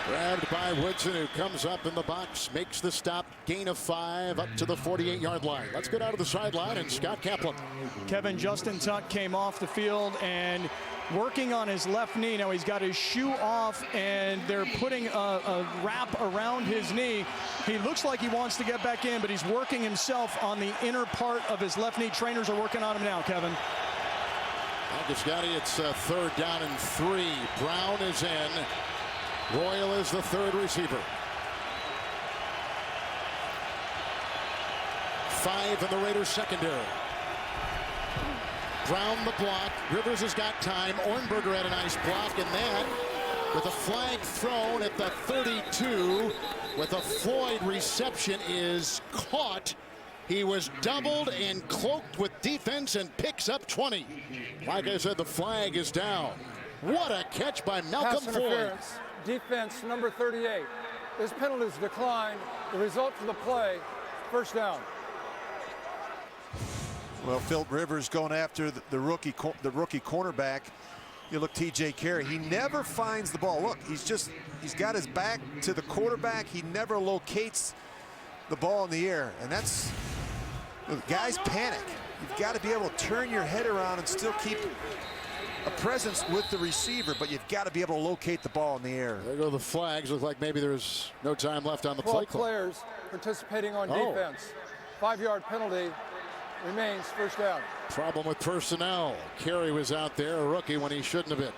Grabbed by Woodson, who comes up in the box, makes the stop, gain of 5 up to the 48-yard line. Let's get out of the sideline and Scott Kaplan. Kevin, Justin Tuck came off the field and working on his left knee. Now he's got his shoe off and they're putting a wrap around his knee. He looks like he wants to get back in, but he's working himself on the inner part of his left knee. Trainers are working on him now, Kevin. Scotty, it's 3rd down and 3. Brown is in. Royal is the 3rd receiver. 5 in the Raiders secondary. Brown the block. Rivers has got time. Ornberger had a nice block, and that with a flag thrown at the 32 with a Floyd reception is caught. He was doubled and cloaked with defense and picks up 20. Like I said, the flag is down. What a catch by Malcom Floyd. Defense number 38. This penalty is declined. The result of the play, first down. Well, Phil Rivers going after the rookie cornerback. You look, T.J. Carey. He never finds the ball. Look, he's got his back to the quarterback. He never locates the ball in the air, and that's guys panic. You've got to be able to turn your head around and still keep a presence with the receiver, but you've got to be able to locate the ball in the air. There go the flags. Look like maybe there's no time left on the play 12 clock. players participating on defense. 5-yard penalty remains, first down. Problem with personnel. Carey was out there, a rookie, when he shouldn't have been.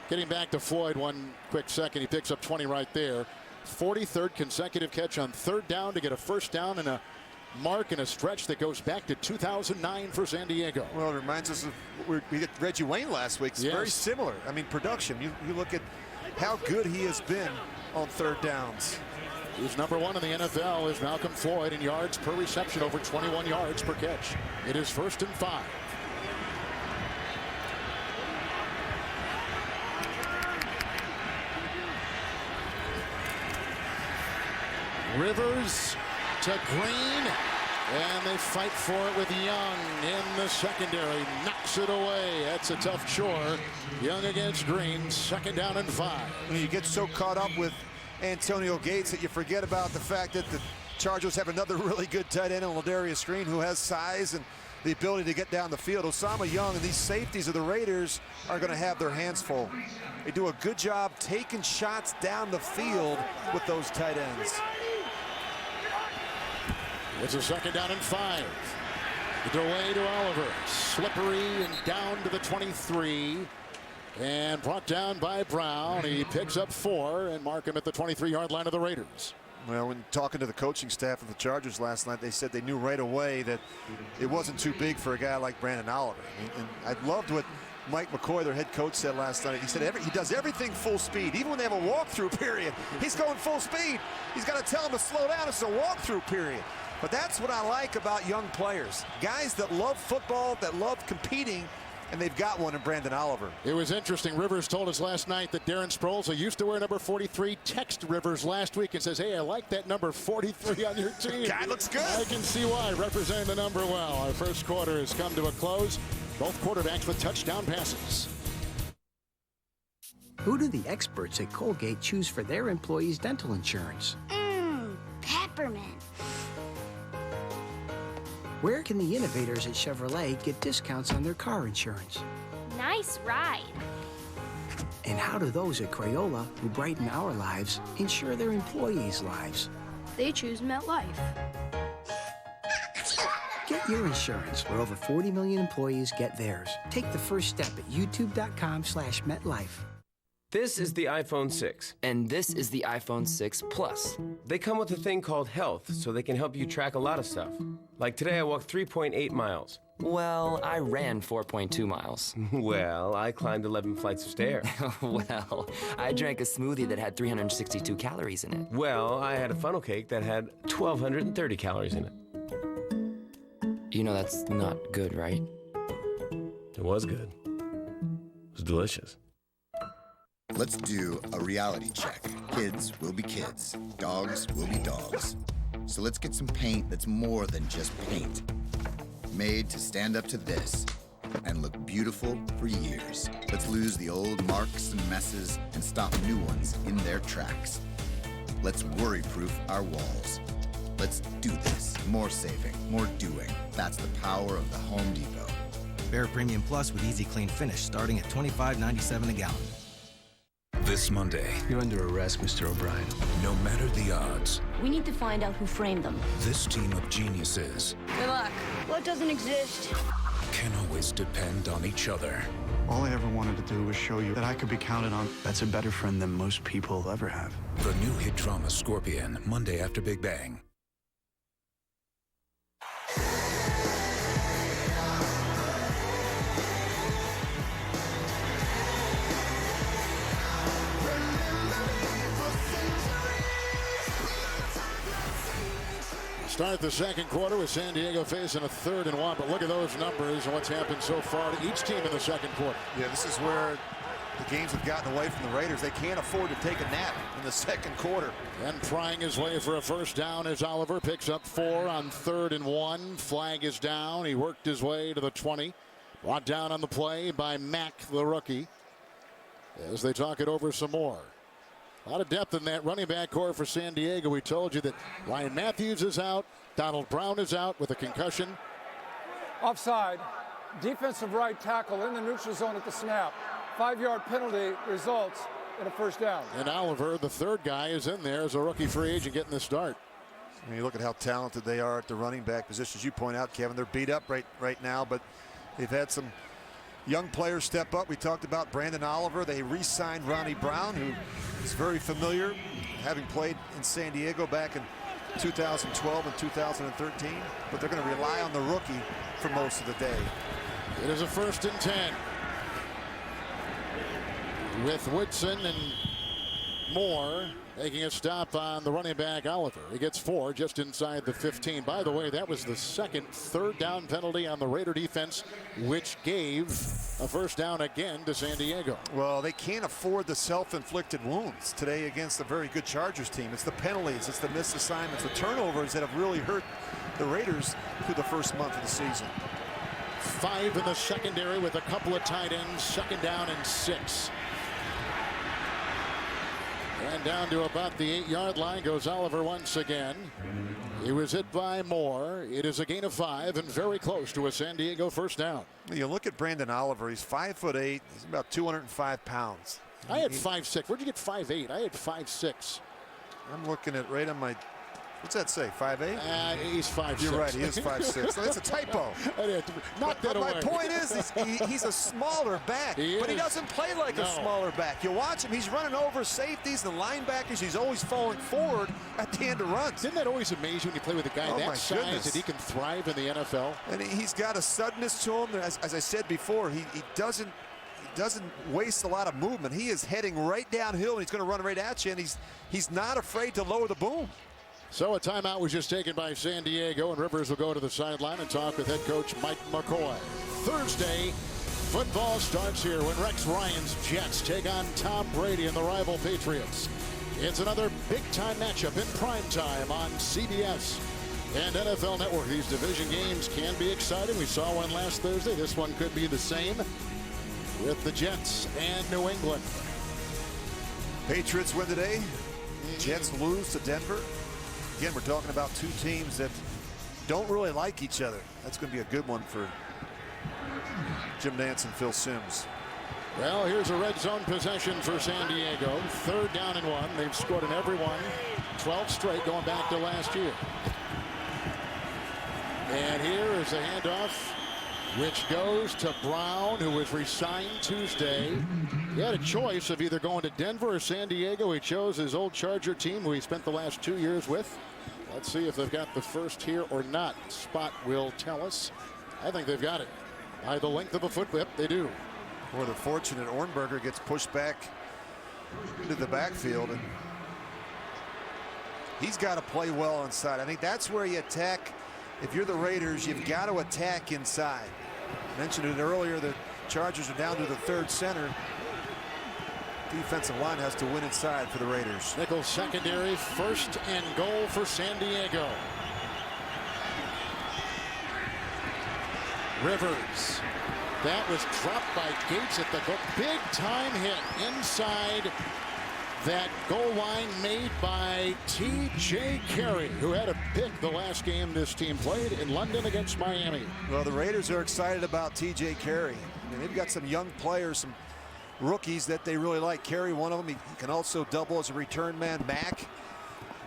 Getting back to Floyd, one quick second. He picks up 20 right there. 43rd consecutive catch on 3rd down to get a first down and a mark in a stretch that goes back to 2009 for San Diego. Well, it reminds us of we got Reggie Wayne last week. It's very similar. I mean, production. You look at how good he has been on 3rd downs. Who's number 1 in the NFL is Malcom Floyd in yards per reception, over 21 yards per catch. It is 1st and 5. Rivers to Green, and they fight for it with Young in the secondary. Knocks it away. That's a tough chore. Young against Green, 2nd down and 5. You get so caught up with Antonio Gates that you forget about the fact that the Chargers have another really good tight end in Ladarius Green, who has size and the ability to get down the field. Osama Young and these safeties of the Raiders are going to have their hands full. They do a good job taking shots down the field with those tight ends. It's a 2nd down and 5. The delay to Oliver. Slippery and down to the 23. And brought down by Brown. He picks up 4 and mark him at the 23-yard line of the Raiders. Well, when talking to the coaching staff of the Chargers last night, they said they knew right away that it wasn't too big for a guy like Branden Oliver. And I loved what Mike McCoy, their head coach, said last night. He said he does everything full speed. Even when they have a walkthrough period, he's going full speed. He's got to tell him to slow down. It's a walkthrough period. But that's what I like about young players. Guys that love football, that love competing, and they've got one in Branden Oliver. It was interesting. Rivers told us last night that Darren Sproles, who used to wear number 43, texted Rivers last week and says, hey, I like that number 43 on your team. Guy looks good. I can see why, representing the number well. Our first quarter has come to a close. Both quarterbacks with touchdown passes. Who do the experts at Colgate choose for their employees' dental insurance? Peppermint. Where can the innovators at Chevrolet get discounts on their car insurance? Nice ride. And how do those at Crayola, who brighten our lives, insure their employees' lives? They choose MetLife. Get your insurance where over 40 million employees get theirs. Take the first step at youtube.com/MetLife. This is the iPhone 6. And this is the iPhone 6 Plus. They come with a thing called Health, so they can help you track a lot of stuff. Like today I walked 3.8 miles. Well, I ran 4.2 miles. Well, I climbed 11 flights of stairs. Well, I drank a smoothie that had 362 calories in it. Well, I had a funnel cake that had 1,230 calories in it. You know that's not good, right? It was good. It was delicious. Let's do a reality check. Kids will be kids. Dogs will be dogs. So let's get some paint that's more than just paint. Made to stand up to this and look beautiful for years. Let's lose the old marks and messes and stop new ones in their tracks. Let's worry-proof our walls. Let's do this. More saving, more doing. That's the power of the Home Depot. Behr Premium Plus with Easy Clean Finish starting at $25.97 a gallon. This Monday. You're under arrest, Mr. O'Brien. No matter the odds, We need to find out who framed them. this team of geniuses Good luck. What doesn't exist? can always depend on each other. All I ever wanted to do was show you that I could be counted on. That's a better friend than most people ever have. The new hit drama Scorpion, Monday after Big Bang. Start the second quarter with San Diego facing a 3rd and 1, but look at those numbers and what's happened so far to each team in the second quarter. Yeah, this is where the games have gotten away from the Raiders. They can't afford to take a nap in the second quarter. And prying his way for a first down as Oliver picks up 4 on 3rd and 1. Flag is down. He worked his way to the 20. Brought down on the play by Mack, the rookie, as they talk it over some more. A lot of depth in that running back core for San Diego. We told you that Ryan Matthews is out. Donald Brown is out with a concussion. Offside. Defensive right tackle in the neutral zone at the snap. 5-yard penalty results in a first down. And Oliver, the 3rd guy, is in there as a rookie free agent getting the start. I mean, look at how talented they are at the running back position. As you point out, Kevin, they're beat up right now, but they've had some young players step up. We talked about Branden Oliver. They re-signed Ronnie Brown, who is very familiar, having played in San Diego back in 2012 and 2013. But they're going to rely on the rookie for most of the day. It is a 1st and 10. With Woodson and Moore making a stop on the running back Oliver. He gets 4 just inside the 15. By the way, that was the second 3rd down penalty on the Raider defense, which gave a first down again to San Diego. Well, they can't afford the self-inflicted wounds today against a very good Chargers team. It's the penalties, it's the missed assignments, the turnovers that have really hurt the Raiders through the first month of the season. 5 in the secondary with a couple of tight ends. 2nd down and 6. And down to about the 8-yard line goes Oliver once again. He was hit by Moore. It is a gain of 5 and very close to a San Diego first down. You look at Branden Oliver. He's 5'8". He's about 205 pounds. I had 5'6". Where'd you get 5'8"? I had 5'6". I'm looking at right on my. What's that say? 5'8"? He's 5'6". You're right. He is 5'6". No, that's a typo. Knock that away. My point is he's a smaller back, but he doesn't play like a smaller back. You watch him. He's running over safeties and linebackers. He's always falling forward at the end of runs. Isn't that always amazing when you play with a guy that size that he can thrive in the NFL? And he's got a suddenness to him. As I said before, he doesn't waste a lot of movement. He is heading right downhill, and he's going to run right at you, and he's not afraid to lower the boom. So a timeout was just taken by San Diego, and Rivers will go to the sideline and talk with head coach Mike McCoy. Thursday, football starts here when Rex Ryan's Jets take on Tom Brady and the rival Patriots. It's another big-time matchup in prime time on CBS and NFL Network. These division games can be exciting. We saw one last Thursday. This one could be the same with the Jets and New England. Patriots win today. Jets lose to Denver. Again, we're talking about two teams that don't really like each other. That's going to be a good one for Jim Nantz and Phil Simms. Well, here's a red zone possession for San Diego. 3rd down and 1. They've scored in every one. 12 straight going back to last year. And here is a handoff, which goes to Brown, who was re-signed Tuesday. He had a choice of either going to Denver or San Diego. He chose his old Charger team, who he spent the last 2 years with. Let's see if they've got the first here or not. Spot will tell us. I think they've got it. By the length of a foot. Yep, they do. Boy, the fortunate Ornberger gets pushed back into the backfield, and he's got to play well inside. I think that's where you attack. If you're the Raiders, you've got to attack inside. I mentioned it earlier, the Chargers are down to the 3rd center. defensive line has to win inside for the Raiders. Nickel secondary, 1st and goal for San Diego. Rivers. That was dropped by Gates at the goal. Big time hit inside that goal line made by T.J. Carey, who had a pick the last game this team played in London against Miami. Well, the Raiders are excited about T.J. Carey. I mean, they've got some young players, some rookies that they really like. Carey, one of them. He can also double as a return man back.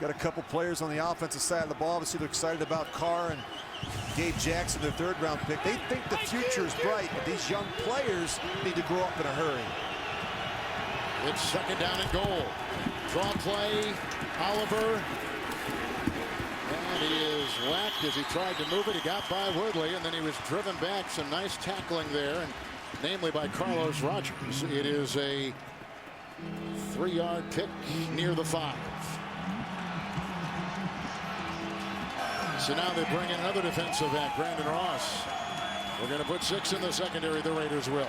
Got a couple players on the offensive side of the ball. Obviously, they're excited about Carr and Gabe Jackson, their 3rd-round pick. They think the future is bright, but these young players need to grow up in a hurry. It's 2nd down and goal. Draw play, Oliver. And he is whacked as he tried to move it. He got by Woodley, and then he was driven back. Some nice tackling there, and namely by Carlos Rogers. It is a 3-yard pick near the 5. So now they bring in another defensive back, Brandon Ross. We're going to put 6 in the secondary. The Raiders will.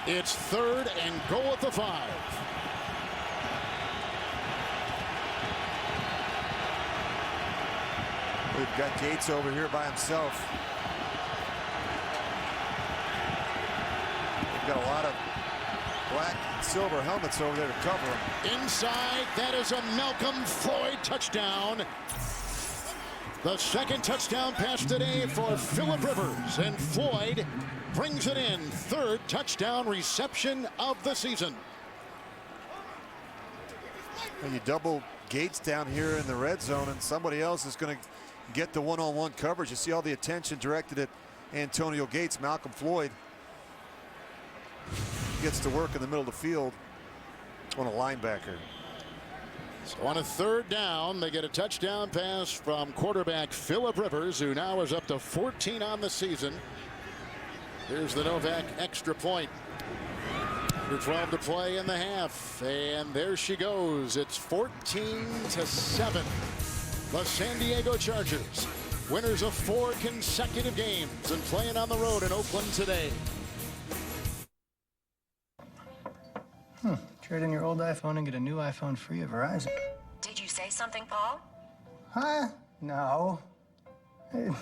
It's 3rd and goal at the 5. We've got Gates over here by himself. We've got a lot of black and silver helmets over there to cover him. Inside, that is a Malcom Floyd touchdown. The 2nd touchdown pass today for Phillip Rivers, and Floyd brings it in. 3rd touchdown reception of the season. And you double Gates down here in the red zone, and somebody else is going to get the one-on-one coverage. You see all the attention directed at Antonio Gates. Malcom Floyd gets to work in the middle of the field on a linebacker. So on a 3rd down, they get a touchdown pass from quarterback Phillip Rivers, who now is up to 14 on the season. Here's the Novak extra point. Under 12 to play in the half, and there she goes. It's 14-7. The San Diego Chargers, winners of 4 consecutive games and playing on the road in Oakland today. Trade in your old iPhone and get a new iPhone free at Verizon. Did you say something, Paul? Huh? No. Can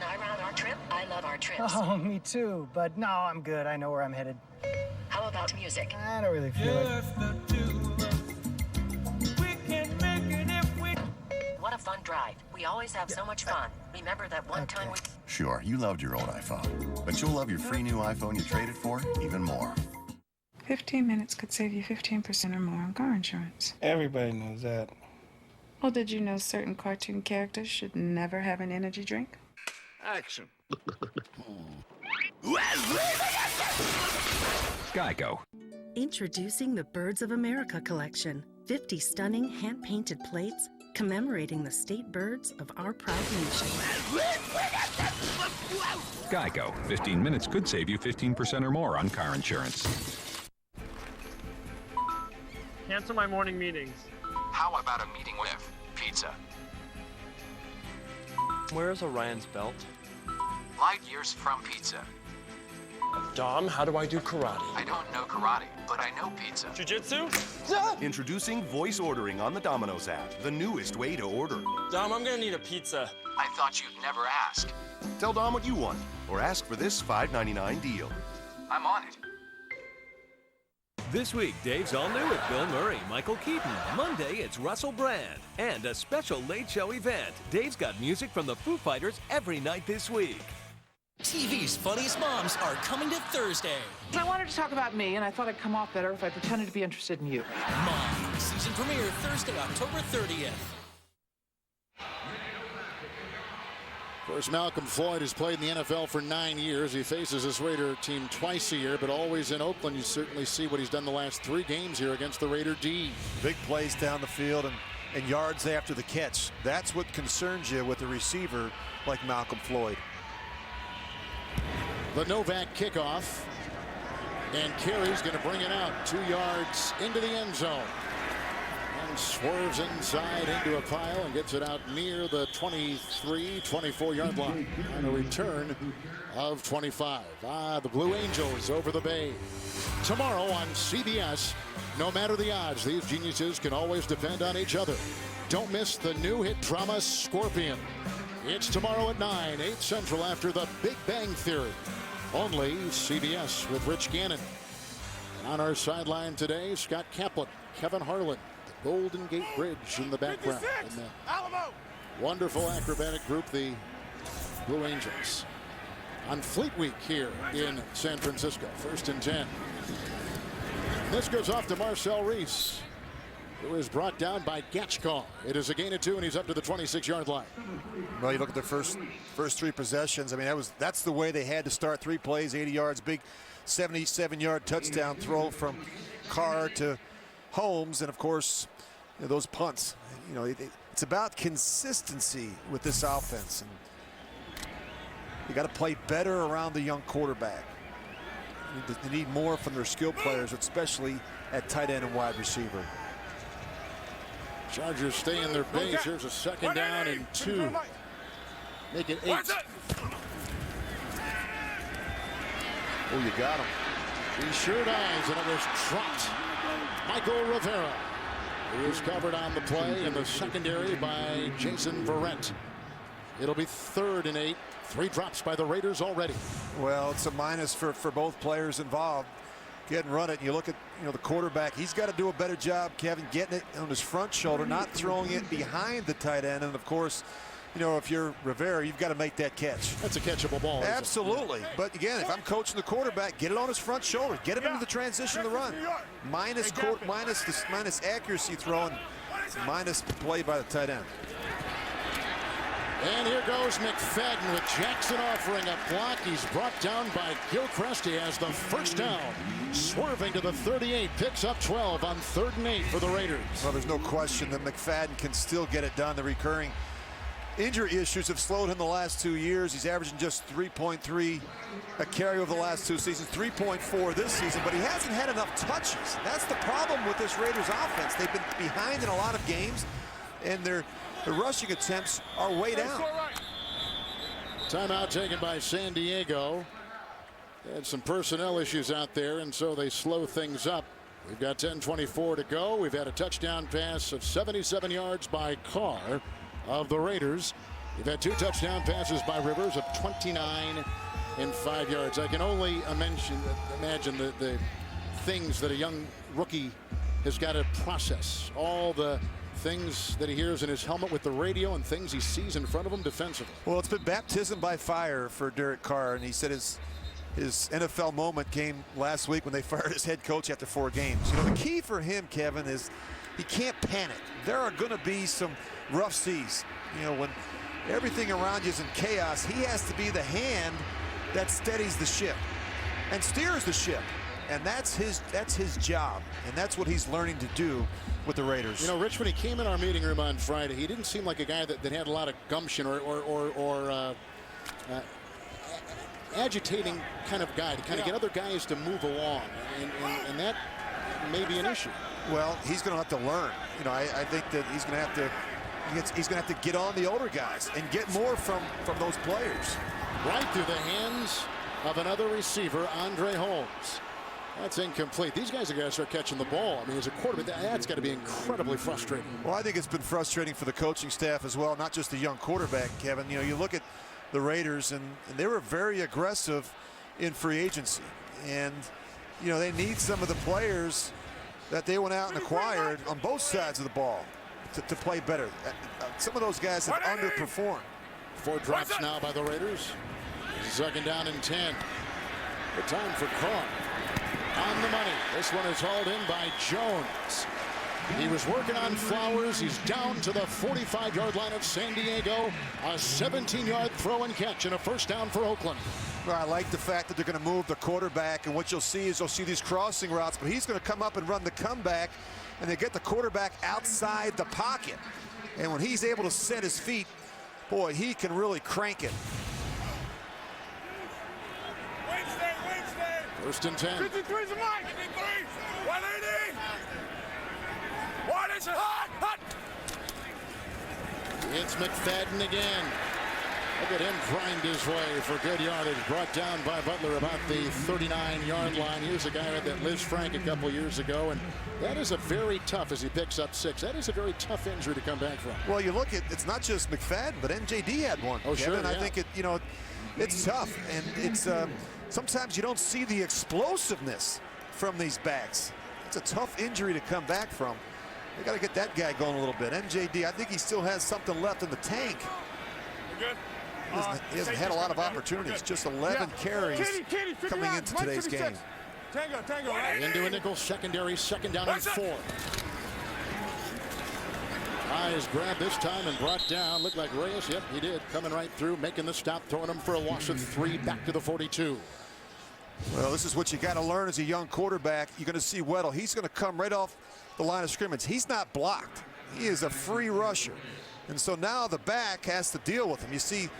I round our trip? I love our trips. Oh, me too. But no, I'm good. I know where I'm headed. How about music? I don't really feel it. What a fun drive. We always have so much fun. Remember that one time we... Sure, you loved your old iPhone, but you'll love your free new iPhone you traded for even more. 15 minutes could save you 15% or more on car insurance. Everybody knows that. Well, did you know certain cartoon characters should never have an energy drink? Action. Geico. Introducing the Birds of America collection. 50 stunning hand-painted plates commemorating the state birds of our proud nation. Geico. 15 minutes could save you 15% or more on car insurance. Cancel my morning meetings. How about a meeting with pizza? Where's Orion's belt? Light years from pizza. Dom, how do I do karate? I don't know karate, but I know pizza. Jiu-jitsu? Introducing voice ordering on the Domino's app, the newest way to order. Dom, I'm gonna need a pizza. I thought you'd never ask. Tell Dom what you want, or ask for this $5.99 deal. I'm on it. This week, Dave's all new with Bill Murray, Michael Keaton. Monday, it's Russell Brand. And a special late show event. Dave's got music from the Foo Fighters every night this week. TV's Funniest Moms are coming to Thursday. I wanted to talk about me, and I thought I'd come off better if I pretended to be interested in you. Mom, season premiere Thursday, October 30th. Of course, Malcom Floyd has played in the NFL for 9 years. He faces this Raider team twice a year, but always in Oakland. You certainly see what he's done the last 3 games here against the Raider D. Big plays down the field and yards after the catch. That's what concerns you with a receiver like Malcom Floyd. The Novak kickoff, and Carey's going to bring it out 2 yards into the end zone. And swerves inside into a pile and gets it out near the 23-24 line on a return of 25. The Blue Angels over the Bay. Tomorrow on CBS, no matter the odds, these geniuses can always depend on each other. Don't miss the new hit drama Scorpion. It's tomorrow at 9, 8 Central after The Big Bang Theory. Only CBS with Rich Gannon. And on our sideline today, Scott Kaplan, Kevin Harlan, the Golden Gate Bridge in the background. And the wonderful acrobatic group, the Blue Angels. On Fleet Week here in San Francisco, 1st and 10. This goes off to Marcel Reese, who is brought down by Gatchkong. It is a gain of 2, and he's up to the 26-yard line. Well, you look at the first 3 possessions. I mean, that's the way they had to start. 3 plays, 80 yards, big 77-yard touchdown throw from Carr to Holmes, and of course, those punts. It's about consistency with this offense, and you got to play better around the young quarterback. They need more from their skill players, especially at tight end and wide receiver. Chargers stay in their base. Here's a 2nd down and 2. Make it 8. Oh, you got him. He sure does, and it was dropped. Michael Rivera. He was covered on the play in the secondary by Jason Verrett. It'll be 3rd and 8. 3 drops by the Raiders already. Well, it's a minus for both players involved. Get and run it. And you look at the quarterback. He's got to do a better job, Kevin, getting it on his front shoulder, not throwing it behind the tight end. And of course, if you're Rivera, you've got to make that catch. That's a catchable ball. Absolutely. But again, if I'm coaching the quarterback, get it on his front shoulder. Get him into the transition of the run. Minus accuracy throwing, minus play by the tight end. And here goes McFadden with Jackson offering a block. He's brought down by Gilchrist. He has the 1st down. Swerving to the 38. Picks up 12 on 3rd and 8 for the Raiders. Well, there's no question that McFadden can still get it done. The recurring injury issues have slowed him the last 2 years. He's averaging just 3.3 a carry over the last 2 seasons, 3.4 this season, but he hasn't had enough touches. That's the problem with this Raiders offense. They've been behind in a lot of games, and the rushing attempts are way down. Timeout taken by San Diego. They had some personnel issues out there, and so they slow things up. We've got 10:24 to go. We've had a touchdown pass of 77 yards by Carr of the Raiders. We've had 2 touchdown passes by Rivers of 29 and 5 yards. I can only imagine the things that a young rookie has got to process. All the things that he hears in his helmet with the radio and things he sees in front of him defensively. Well, it's been baptism by fire for Derek Carr, and he said his NFL moment came last week when they fired his head coach after 4 games. The key for him, Kevin, is he can't panic. There are going to be some rough seas. When everything around you is in chaos, he has to be the hand that steadies the ship and steers the ship. And that's his job, and that's what he's learning to do with the Raiders. Rich, when he came in our meeting room on Friday, he didn't seem like a guy that had a lot of gumption or agitating kind of guy to kind of get other guys to move along, and that may be an issue. Well, he's going to have to learn. I think that he's going to have to get on the older guys and get more from those players. Right through the hands of another receiver, Andre Holmes. That's incomplete. These guys are going to start catching the ball. I mean, as a quarterback, that's got to be incredibly frustrating. Well, I think it's been frustrating for the coaching staff as well, not just the young quarterback, Kevin. You look at the Raiders, and they were very aggressive in free agency. And, they need some of the players that they went out and acquired on both sides of the ball to play better. Some of those guys have underperformed. 4 drops now by the Raiders. 2nd down and 10. Good time for Carr. On the money. This one is hauled in by Jones. He was working on Flowers. He's down to the 45-yard line of San Diego. A 17-yard throw and catch and a 1st down for Oakland. Well, I like the fact that they're going to move the quarterback, and what you'll see these crossing routes, but he's going to come up and run the comeback, and they get the quarterback outside the pocket. And when he's able to set his feet, boy, he can really crank it. 1st and 10. 53's a mark. 53. 180. What is it? Hot. It's McFadden again. Look at him grind his way for good yardage. Brought down by Butler about the 39-yard line. Here's a guy that Liz Frank a couple years ago, and that is a very tough, as he picks up 6. That is a very tough injury to come back from. Well, you look at, it's not just McFadden, but NJD had one. Oh, Kevin. sure. I think it's tough, and it's sometimes you don't see the explosiveness from these backs. It's a tough injury to come back from. They got to get that guy going a little bit. NJD, I think he still has something left in the tank. We're good. He hasn't had a lot of opportunities. Just 11 carries coming into today's game. Tango, right? Into a nickel secondary, second down and 4. Eyes grabbed this time and brought down. Looked like Reyes. Yep, he did. Coming right through, making the stop, throwing him for a loss of 3 back to the 42. Well, this is what you got to learn as a young quarterback. You're going to see Weddle. He's going to come right off the line of scrimmage. He's not blocked. He is a free rusher. And so now the back has to deal with him. You see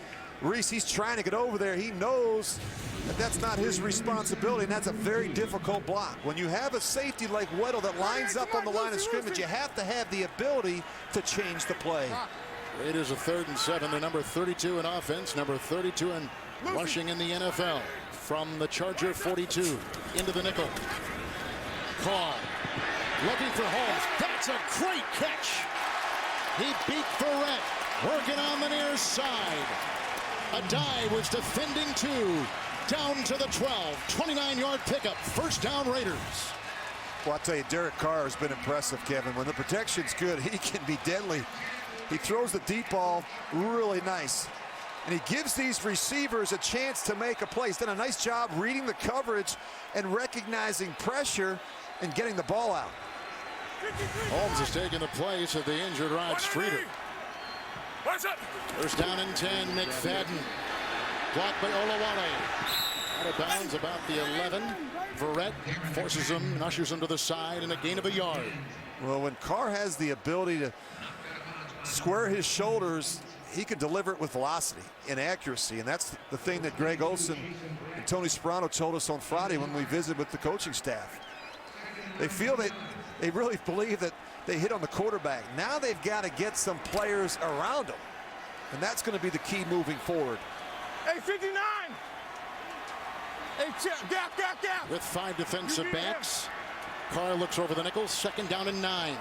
Reese, he's trying to get over there. He knows that that's not his responsibility, and that's a very difficult block. When you have a safety like Weddle that lines up on the line of scrimmage, you have to have the ability to change the play. It is a 3rd and 7. The number 32 in offense, number 32 in rushing in the NFL. From the Charger 42 into the nickel. Carr looking for Holmes. That's a great catch. He beat Ferret, working on the near side. A dive was defending 2. Down to the 12. 29-yard pickup. First down Raiders. Well, I'll tell you, Derek Carr has been impressive, Kevin. When the protection's good, he can be deadly. He throws the deep ball really nice. And he gives these receivers a chance to make a play. He's done a nice job reading the coverage and recognizing pressure and getting the ball out. Holmes has taken the place of the injured Rod Streeter. First down and 10, McFadden. Blocked by Olawale. Out of bounds about the 11. Verrett forces him and ushers him to the side and a gain of a yard. Well, when Carr has the ability to square his shoulders, he can deliver it with velocity and accuracy. And that's the thing that Greg Olson and Tony Sperano told us on Friday when we visited with the coaching staff. They feel that they really believe that they hit on the quarterback. Now they've got to get some players around him. And that's going to be the key moving forward. Hey, 59! Hey, gap. With 5 defensive backs. Carr looks over the nickel. Second down and 9.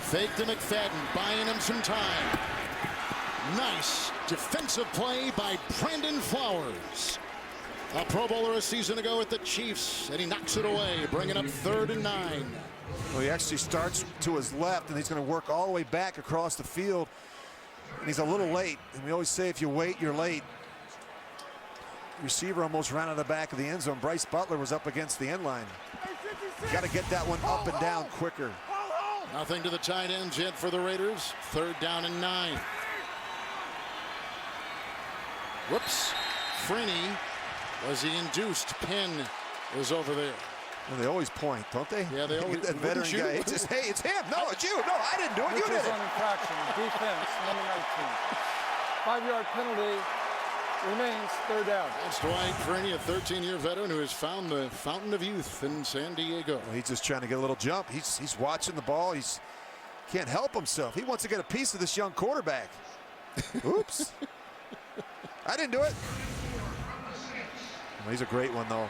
Fake to McFadden, buying him some time. Nice defensive play by Brandon Flowers. A Pro Bowler a season ago with the Chiefs, and he knocks it away, bringing up 3rd and 9. Well, he actually starts to his left, and he's going to work all the way back across the field. And he's a little late. And we always say if you wait, you're late. Receiver almost ran out of the back of the end zone. Brice Butler was up against the end line. Got to get that one up and down quicker. Nothing to the tight ends yet for the Raiders. 3rd down and 9. Whoops. Freeney was he induced. Penn is over there. Well, they always point, don't they? Yeah, they always. That veteran guy. It's just, hey, it's him. No, it's you. No, I didn't do it. You did it. On infraction. Defense, number 19. 5-yard penalty. Remains 3rd down. That's Dwight Freeney, a 13-year veteran who has found the fountain of youth in San Diego. Well, he's just trying to get a little jump. He's watching the ball. He can't help himself. He wants to get a piece of this young quarterback. Oops. I didn't do it. Well, he's a great one, though.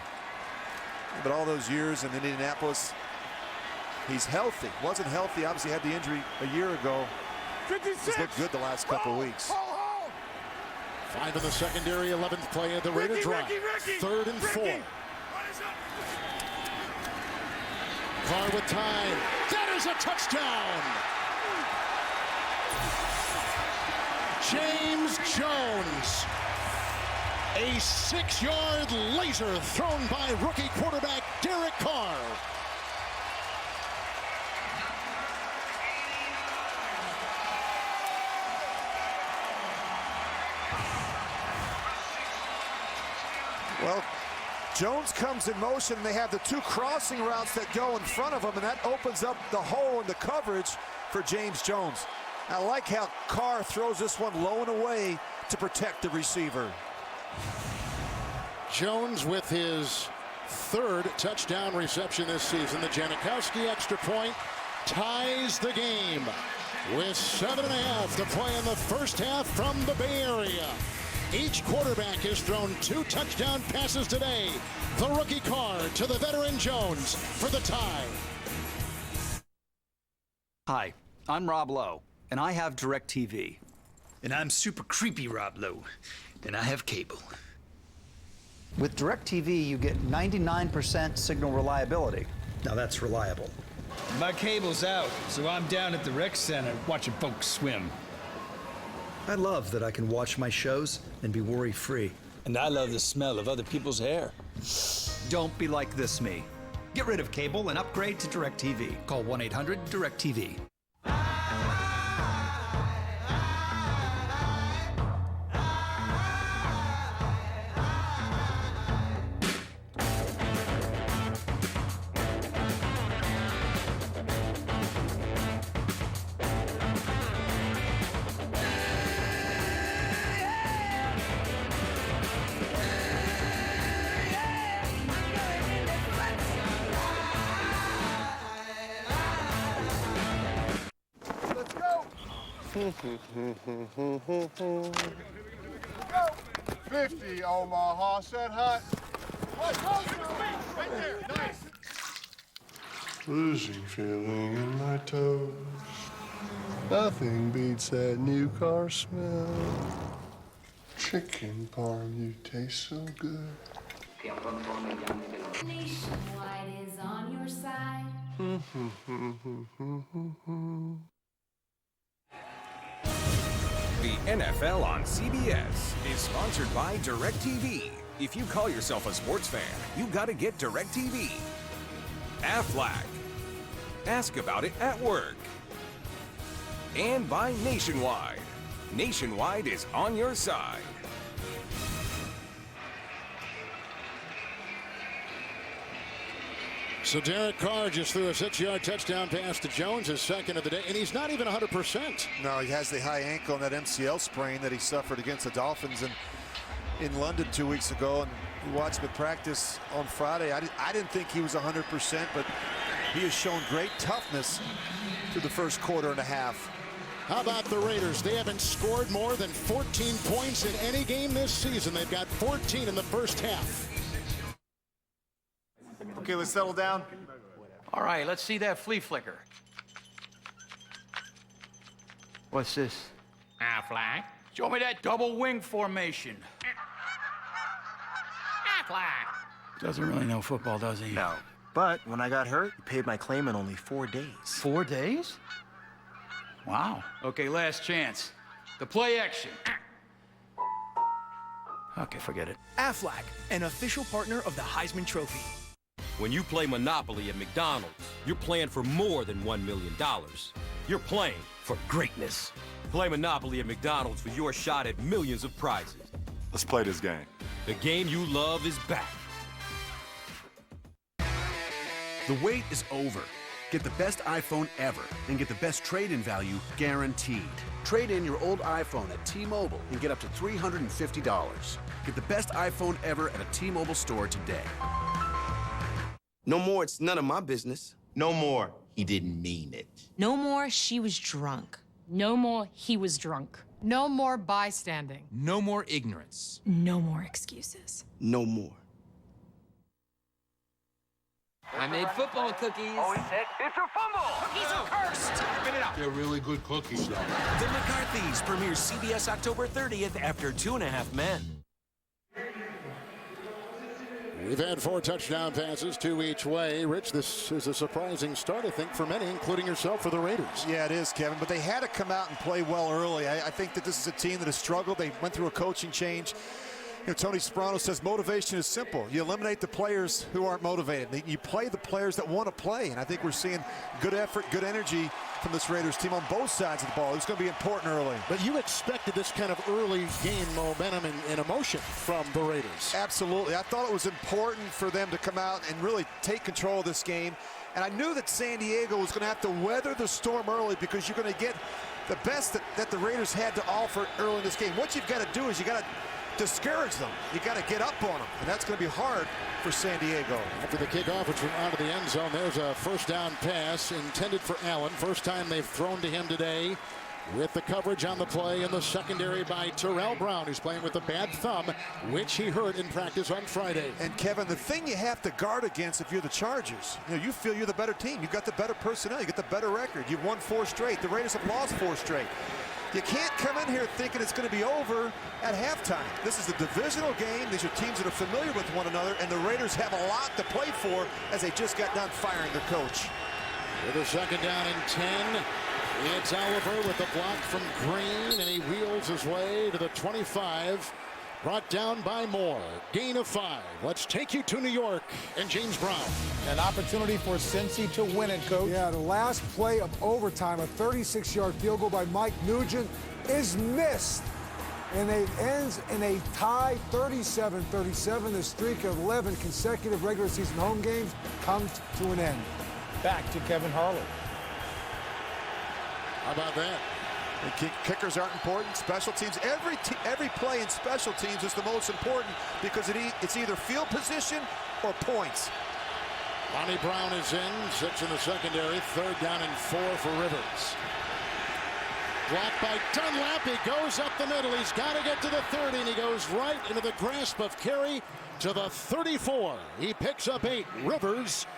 But all those years in Indianapolis, he's healthy. Wasn't healthy. Obviously had the injury a year ago. 56. He's looked good the last couple weeks. 5 in the secondary, 11th play of the Raider drive. 3rd and 4. Carr with time. That is a touchdown. James Jones. A 6-yard laser thrown by rookie quarterback Derek Carr. Well, Jones comes in motion, and they have the 2 crossing routes that go in front of him, and that opens up the hole in the coverage for James Jones. I like how Carr throws this one low and away to protect the receiver. Jones with his third touchdown reception this season. The Janikowski extra point ties the game with 7.5 to play in the first half from the Bay Area. Each quarterback has thrown 2 touchdown passes today. The rookie Carr to the veteran Jones for the tie. Hi, I'm Rob Lowe, and I have DirecTV. And I'm super creepy Rob Lowe, and I have cable. With DirecTV, you get 99% signal reliability. Now that's reliable. My cable's out, so I'm down at the rec center watching folks swim. I love that I can watch my shows and be worry-free. And I love the smell of other people's hair. Don't be like this me. Get rid of cable and upgrade to DirecTV. Call 1-800-DirecTV. Let's go. 50 Omaha, set hut. Right there, nice. Losing feeling in my toes. Nothing beats that new car smell. Chicken parm, you taste so good. Nationwide is on your side. The NFL on CBS is sponsored by DirecTV. If you call yourself a sports fan, you gotta get DirecTV. Aflac. Ask about it at work. And by Nationwide. Nationwide is on your side. So Derek Carr just threw a 6-yard touchdown pass to Jones, his second of the day, and he's not even 100%. No, he has the high ankle and that MCL sprain that he suffered against the Dolphins in London 2 weeks ago. And we watched him at practice on Friday. I didn't think he was 100%, but he has shown great toughness through the first quarter and a half. How about the Raiders? They haven't scored more than 14 points in any game this season. They've got 14 in the first half. Okay, let's settle down. All right, let's see that flea flicker. What's this? Aflac. Show me that double wing formation. Aflac. Doesn't really know football, does he? No. But when I got hurt, he paid my claim in only 4 days. 4 days? Wow. Okay, last chance. The play action. Okay, forget it. Aflac, an official partner of the Heisman Trophy. When you play Monopoly at McDonald's, you're playing for more than $1 million. You're playing for greatness. Play Monopoly at McDonald's for your shot at millions of prizes. Let's play this game. The game you love is back. The wait is over. Get the best iPhone ever and get the best trade-in value guaranteed. Trade in your old iPhone at T-Mobile and get up to $350. Get the best iPhone ever at a T-Mobile store today. No more, it's none of my business. No more, he didn't mean it. No more, she was drunk. No more, he was drunk. No more bystanding. No more ignorance. No more excuses. No more. I made football cookies. Oh, it's a fumble! Cookies are cursed! Spit it out. They're really good cookies, though. The McCarthys premieres CBS October 30th after 2.5 Men. We've had 4 touchdown passes, 2 each way. Rich, this is a surprising start, I think, for many, including yourself, for the Raiders. Yeah, it is, Kevin, but they had to come out and play well early. I think that this is a team that has struggled. They went through a coaching change. You know, Tony Soprano says motivation is simple. You eliminate the players who aren't motivated. You play the players that want to play, and I think we're seeing good effort, good energy from this Raiders team on both sides of the ball. It's going to be important early. But you expected this kind of early game momentum and emotion from the Raiders. Absolutely. I thought it was important for them to come out and really take control of this game. And I knew that San Diego was going to have to weather the storm early because you're going to get the best that the Raiders had to offer early in this game. What you've got to do is you got to discourage them. You got to get up on them, and that's going to be hard for San Diego. After the kickoff, it's out of the end zone. There's a first down pass intended for Allen. First time they've thrown to him today. With the coverage on the play in the secondary by Terrell Brown, who's playing with a bad thumb, which he hurt in practice on Friday. And Kevin, the thing you have to guard against if you're the Chargers, you feel you're the better team. You've got the better personnel. You got the better record. You've won 4 straight. The Raiders have lost 4 straight. You can't come in here thinking it's going to be over at halftime. This is a divisional game. These are teams that are familiar with one another, and the Raiders have a lot to play for as they just got done firing their coach. With a second down and 10. It's Oliver with the block from Green, and he wheels his way to the 25. Brought down by Moore. Gain of 5. Let's take you to New York and James Brown. An opportunity for Cincy to win it, Coach. Yeah, the last play of overtime, a 36-yard field goal by Mike Nugent is missed. And it ends in a tie, 37-37. The streak of 11 consecutive regular season home games comes to an end. Back to Kevin Harlan. How about that? Kickers aren't important. Special teams, every play in special teams is the most important because it's either field position or points. Ronnie Brown is in, 6 in the secondary, 3rd down and 4 for Rivers. Blocked by Dunlap, he goes up the middle, he's got to get to the 30, and he goes right into the grasp of Carey to the 34. He picks up 8. Rivers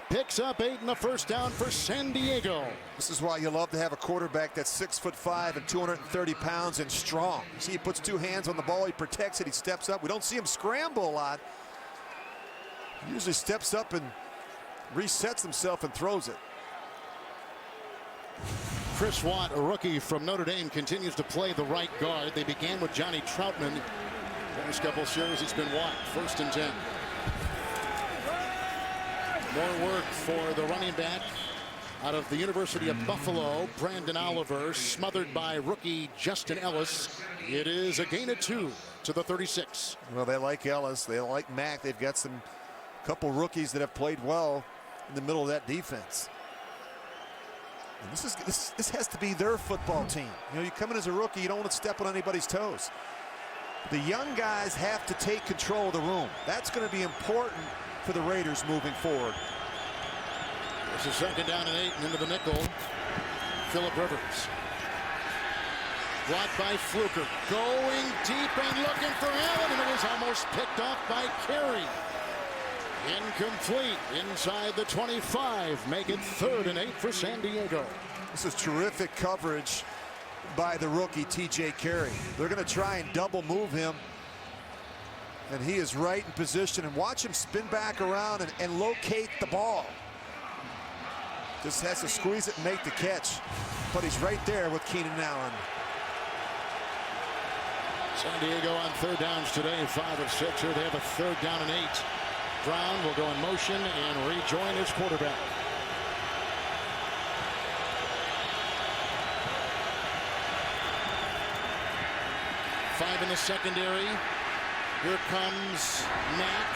picks up 8 in the first down for San Diego. This is why you love to have a quarterback that's 6'5" and 230 pounds and strong. You see, he puts 2 hands on the ball, he protects it, he steps up. We don't see him scramble a lot. He usually steps up and resets himself and throws it. Chris Watt, a rookie from Notre Dame, continues to play the right guard. They began with Johnny Troutman. Last couple of series, it's been Watt, 1st and 10. More work for the running back out of the University of Buffalo, Branden Oliver, smothered by rookie Justin Ellis. It is a gain of 2 to the 36. Well, they like Ellis. They like Mack. They've got some couple rookies that have played well in the middle of that defense. And this has to be their football team. You come in as a rookie, you don't want to step on anybody's toes. The young guys have to take control of the room. That's going to be important for the Raiders moving forward. It's a 2nd down and 8 and into the nickel. Phillip Rivers. Blocked by Fluker. Going deep and looking for Allen, and it was almost picked off by Carey. Incomplete inside the 25. Make it 3rd and 8 for San Diego. This is terrific coverage by the rookie T.J. Carey. They're going to try and double move him. And he is right in position, and watch him spin back around and locate the ball. Just has to squeeze it and make the catch. But he's right there with Keenan Allen. San Diego on 3rd downs today, 5 of 6 here. They have a 3rd down and 8. Brown will go in motion and rejoin his quarterback. Five in the secondary. Here comes Mack.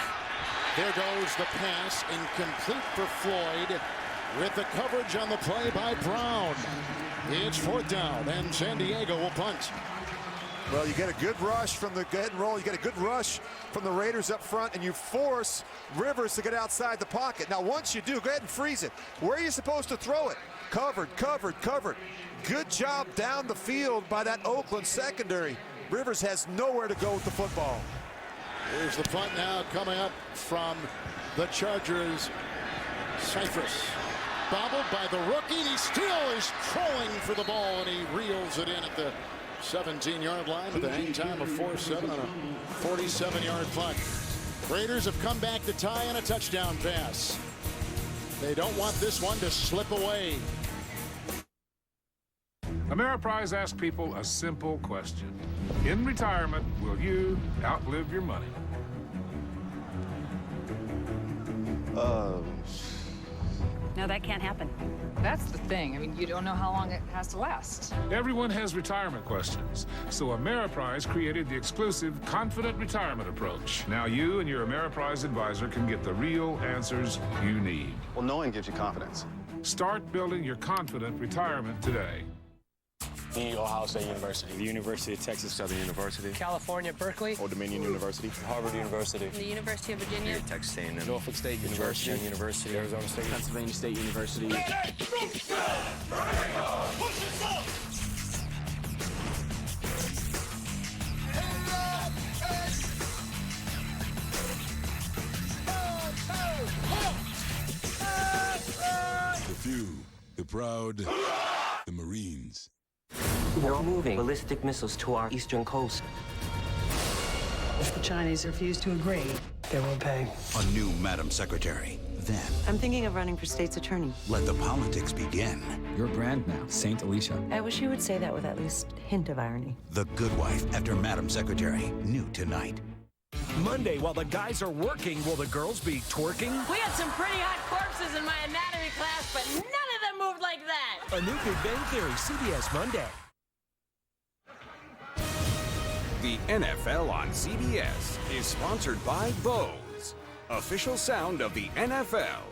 There goes the pass, incomplete for Floyd, with the coverage on the play by Brown. It's 4th down, and San Diego will punt. Well, you get a good rush from the head and roll. You get a good rush from the Raiders up front, and you force Rivers to get outside the pocket. Now, once you do, go ahead and freeze it. Where are you supposed to throw it? Covered, covered, covered. Good job down the field by that Oakland secondary. Rivers has nowhere to go with the football. Here's the punt now coming up from the Chargers. Cyphers bobbled by the rookie, and he still is trolling for the ball, and he reels it in at the 17-yard line with a hang time of 4.7 on a 47-yard punt. Raiders have come back to tie on a touchdown pass. They don't want this one to slip away. Ameriprise asks people a simple question. In retirement, will you outlive your money? No, that can't happen. That's the thing. I mean, you don't know how long it has to last. Everyone has retirement questions, so Ameriprise created the exclusive Confident Retirement approach. Now you and your Ameriprise advisor can get the real answers you need. Well, knowing gives you confidence. Start building your confident retirement today. Ohio State University. The University of Texas Southern University. California, Berkeley. Old Dominion University. Harvard University. The University of Virginia. Texas A&M. Norfolk State University. University. Arizona State. Pennsylvania State University. The few, the proud, the Marines. We're moving ballistic missiles to our eastern coast. If the Chinese refuse to agree, they will pay. A new Madam Secretary. Then, I'm thinking of running for state's attorney. let the politics begin. Your brand now, Saint Alicia. I wish you would say that with at least a hint of irony. The Good Wife after Madam Secretary. New tonight. Monday, while the guys are working, will the girls be twerking? We had some pretty hot corpses in my anatomy class, but none of them moved like that. A new Big Bang Theory, CBS Monday. The NFL on CBS is sponsored by Bose, official sound of the NFL.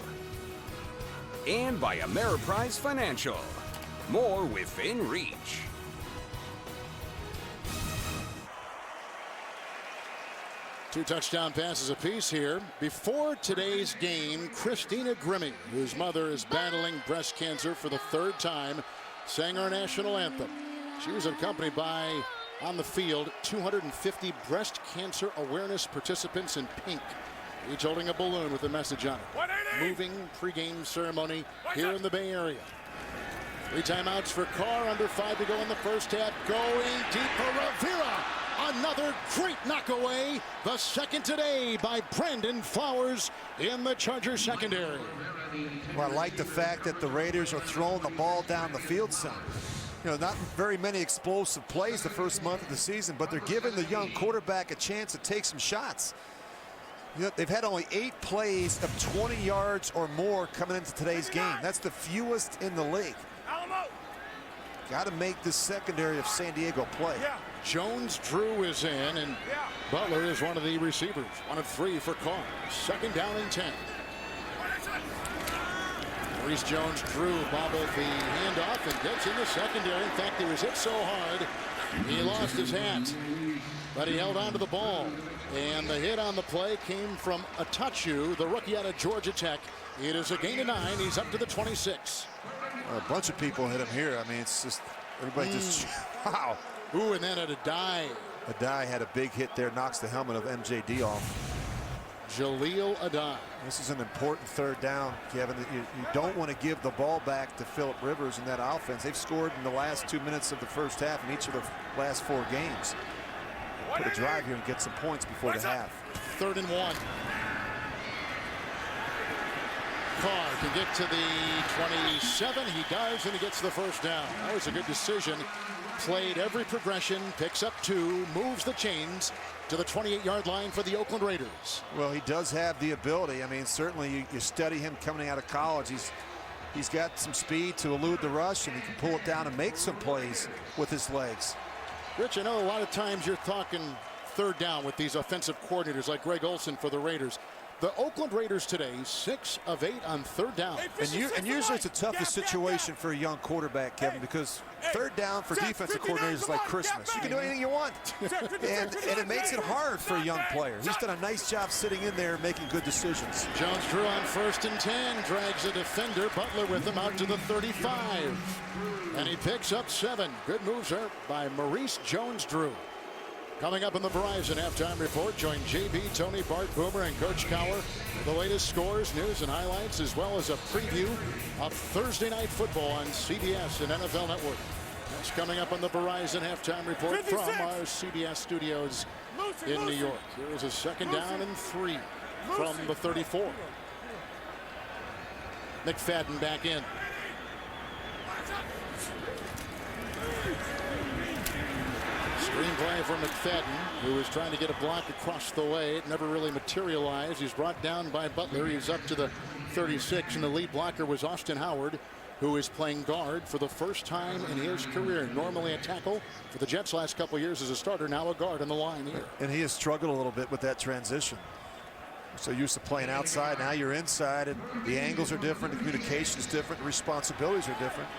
And by Ameriprise Financial, more within reach. Two touchdown passes apiece here. Before today's game, Christina Grimmie, whose mother is battling breast cancer for the third time, sang our national anthem. She was accompanied by, on the field, 250 breast cancer awareness participants in pink, each holding a balloon with a message on it. Moving pregame ceremony here in the Bay Area. 3 timeouts for Carr, under 5 to go in the first half. Going deep for Rivera. Another great knockaway, the second today by Brandon Flowers in the Chargers secondary. Well, I like the fact that the Raiders are throwing the ball down the field some. You know, not very many explosive plays the first month of the season, but they're giving the young quarterback a chance to take some shots. You know, they've had only 8 plays of 20 yards or more coming into today's game. That's the fewest in the league. Got to make this secondary of San Diego play. Jones-Drew is in, and Butler is one of the receivers. 1 of 3 for Carr. Second down and 10. Brice Jones-Drew bobbled the handoff and gets in the secondary. In fact, he was hit so hard, he lost his hat. But he held on to the ball. And the hit on the play came from Atachu, the rookie out of Georgia Tech. It is a gain of 9. He's up to the 26. A bunch of people hit him here. I mean, it's just everybody just wow. Ooh, and then at Adai. Adai had a big hit there, knocks the helmet of MJD off. Jaleel Adai. This is an important third down, Kevin. You don't want to give the ball back to Phillip Rivers in that offense. They've scored in the last 2 minutes of the first half in each of the last 4 games. Put a drive here and get some points before the half. 3rd and 1. Carr can get to the 27. He does, and he gets the first down. That was a good decision. Played every progression, picks up 2, moves the chains to the 28-yard line for the Oakland Raiders. Well, he does have the ability. I mean, certainly you study him coming out of college. He's got some speed to elude the rush, and he can pull it down and make some plays with his legs. Rich, I know a lot of times you're talking third down with these offensive coordinators like Greg Olson for the Raiders. The Oakland Raiders today, 6 of 8 on third down. And usually it's the toughest situation for a young quarterback, Kevin, because third down for defensive coordinators is like Christmas. You can do anything you want. and it makes it hard for a young player. He's done a nice job sitting in there making good decisions. Jones-Drew on 1st and 10, drags a defender, Butler with him out to the 35. And he picks up 7. Good moves there by Maurice Jones-Drew. Coming up in the Verizon Halftime Report, join JB, Tony, Bart, Boomer, and Coach Cowher for the latest scores, news, and highlights, as well as a preview of Thursday Night Football on CBS and NFL Network. That's coming up on the Verizon Halftime Report from our CBS studios in New York. Here is a 2nd down and 3 from the 34. McFadden back in. Screenplay from McFadden, who was trying to get a block across the way. It never really materialized. He's brought down by Butler. He's up to the 36, and the lead blocker was Austin Howard, who is playing guard for the first time in his career. Normally a tackle for the Jets last couple of years as a starter, now a guard on the line here. And he has struggled a little bit with that transition. So used to playing outside, now you're inside, and the angles are different, the communication is different, the responsibilities are different.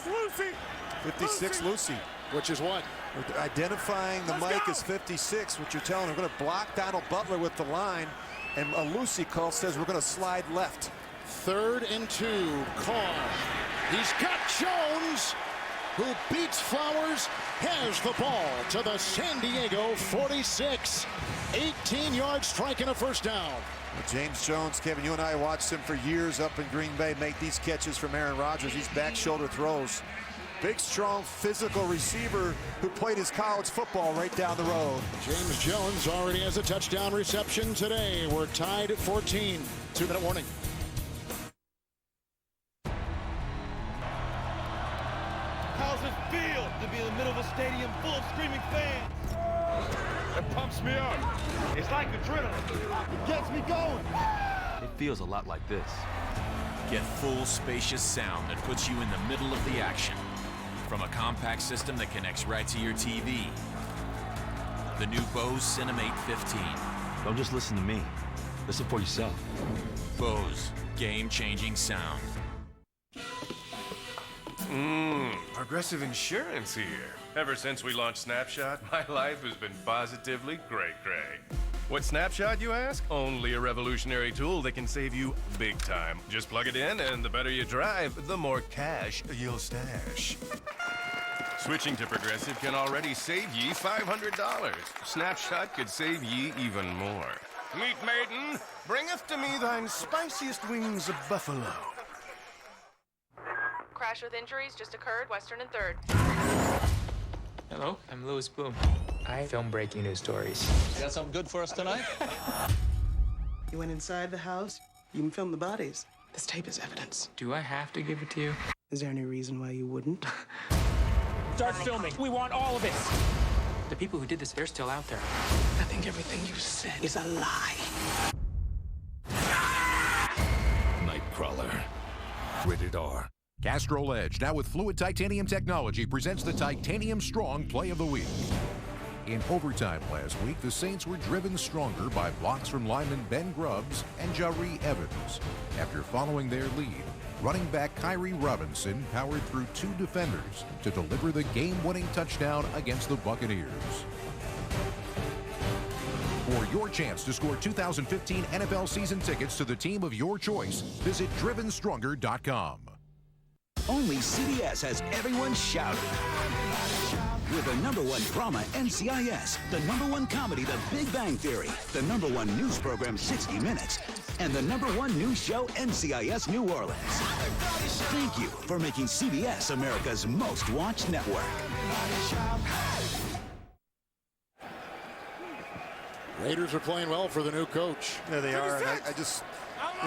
56 Lucy. Which is what? We're identifying the mic as 56, which you're telling them we're going to block Donald Butler with the line, and a Lucy call says we're going to slide left. 3rd and 2. Carr. He's got Jones, who beats Flowers, has the ball to the San Diego 46. 18-yard strike and a first down. James Jones, Kevin, you and I watched him for years up in Green Bay make these catches from Aaron Rodgers, these back shoulder throws. Big, strong, physical receiver who played his college football right down the road. James Jones already has a touchdown reception today. We're tied at 14. 2-minute warning. How's it feel to be in the middle of a stadium full of screaming fans? It pumps me up. It's like adrenaline. It gets me going. It feels a lot like this. Get full, spacious sound that puts you in the middle of the action. From a compact system that connects right to your TV. The new Bose Cinemate 15. Don't just listen to me. Listen for yourself. Bose, game-changing sound. Progressive Insurance here. Ever since we launched Snapshot, my life has been positively great. What's Snapshot, you ask? Only a revolutionary tool that can save you big time. Just plug it in, and the better you drive, the more cash you'll stash. Switching to Progressive can already save ye $500. Snapshot could save ye even more. Meet maiden, bringeth to me thine spiciest wings of buffalo. Crash with injuries just occurred, Western and 3rd. Hello, I'm Louis Boom. I film breaking news stories. You got something good for us tonight? You went inside the house, you can film the bodies. This tape is evidence. Do I have to give it to you? Is there any reason why you wouldn't? Start filming. We want all of it. The people who did this, they're still out there. I think everything you said is a lie. Nightcrawler. Rated R. Castrol Edge, now with fluid titanium technology, presents the Titanium Strong Play of the Week. In overtime last week, the Saints were driven stronger by blocks from lineman Ben Grubbs and Jaree Evans. After following their lead, running back Kyrie Robinson powered through 2 defenders to deliver the game-winning touchdown against the Buccaneers. For your chance to score 2015 NFL season tickets to the team of your choice, visit DrivenStronger.com. Only CBS has everyone shouting. With the #1 drama, NCIS, the #1 comedy, The Big Bang Theory, the #1 news program, 60 Minutes, and the #1 news show, NCIS New Orleans. Thank you for making CBS America's most watched network. Raiders are playing well for the new coach. Yeah, they are. And I just,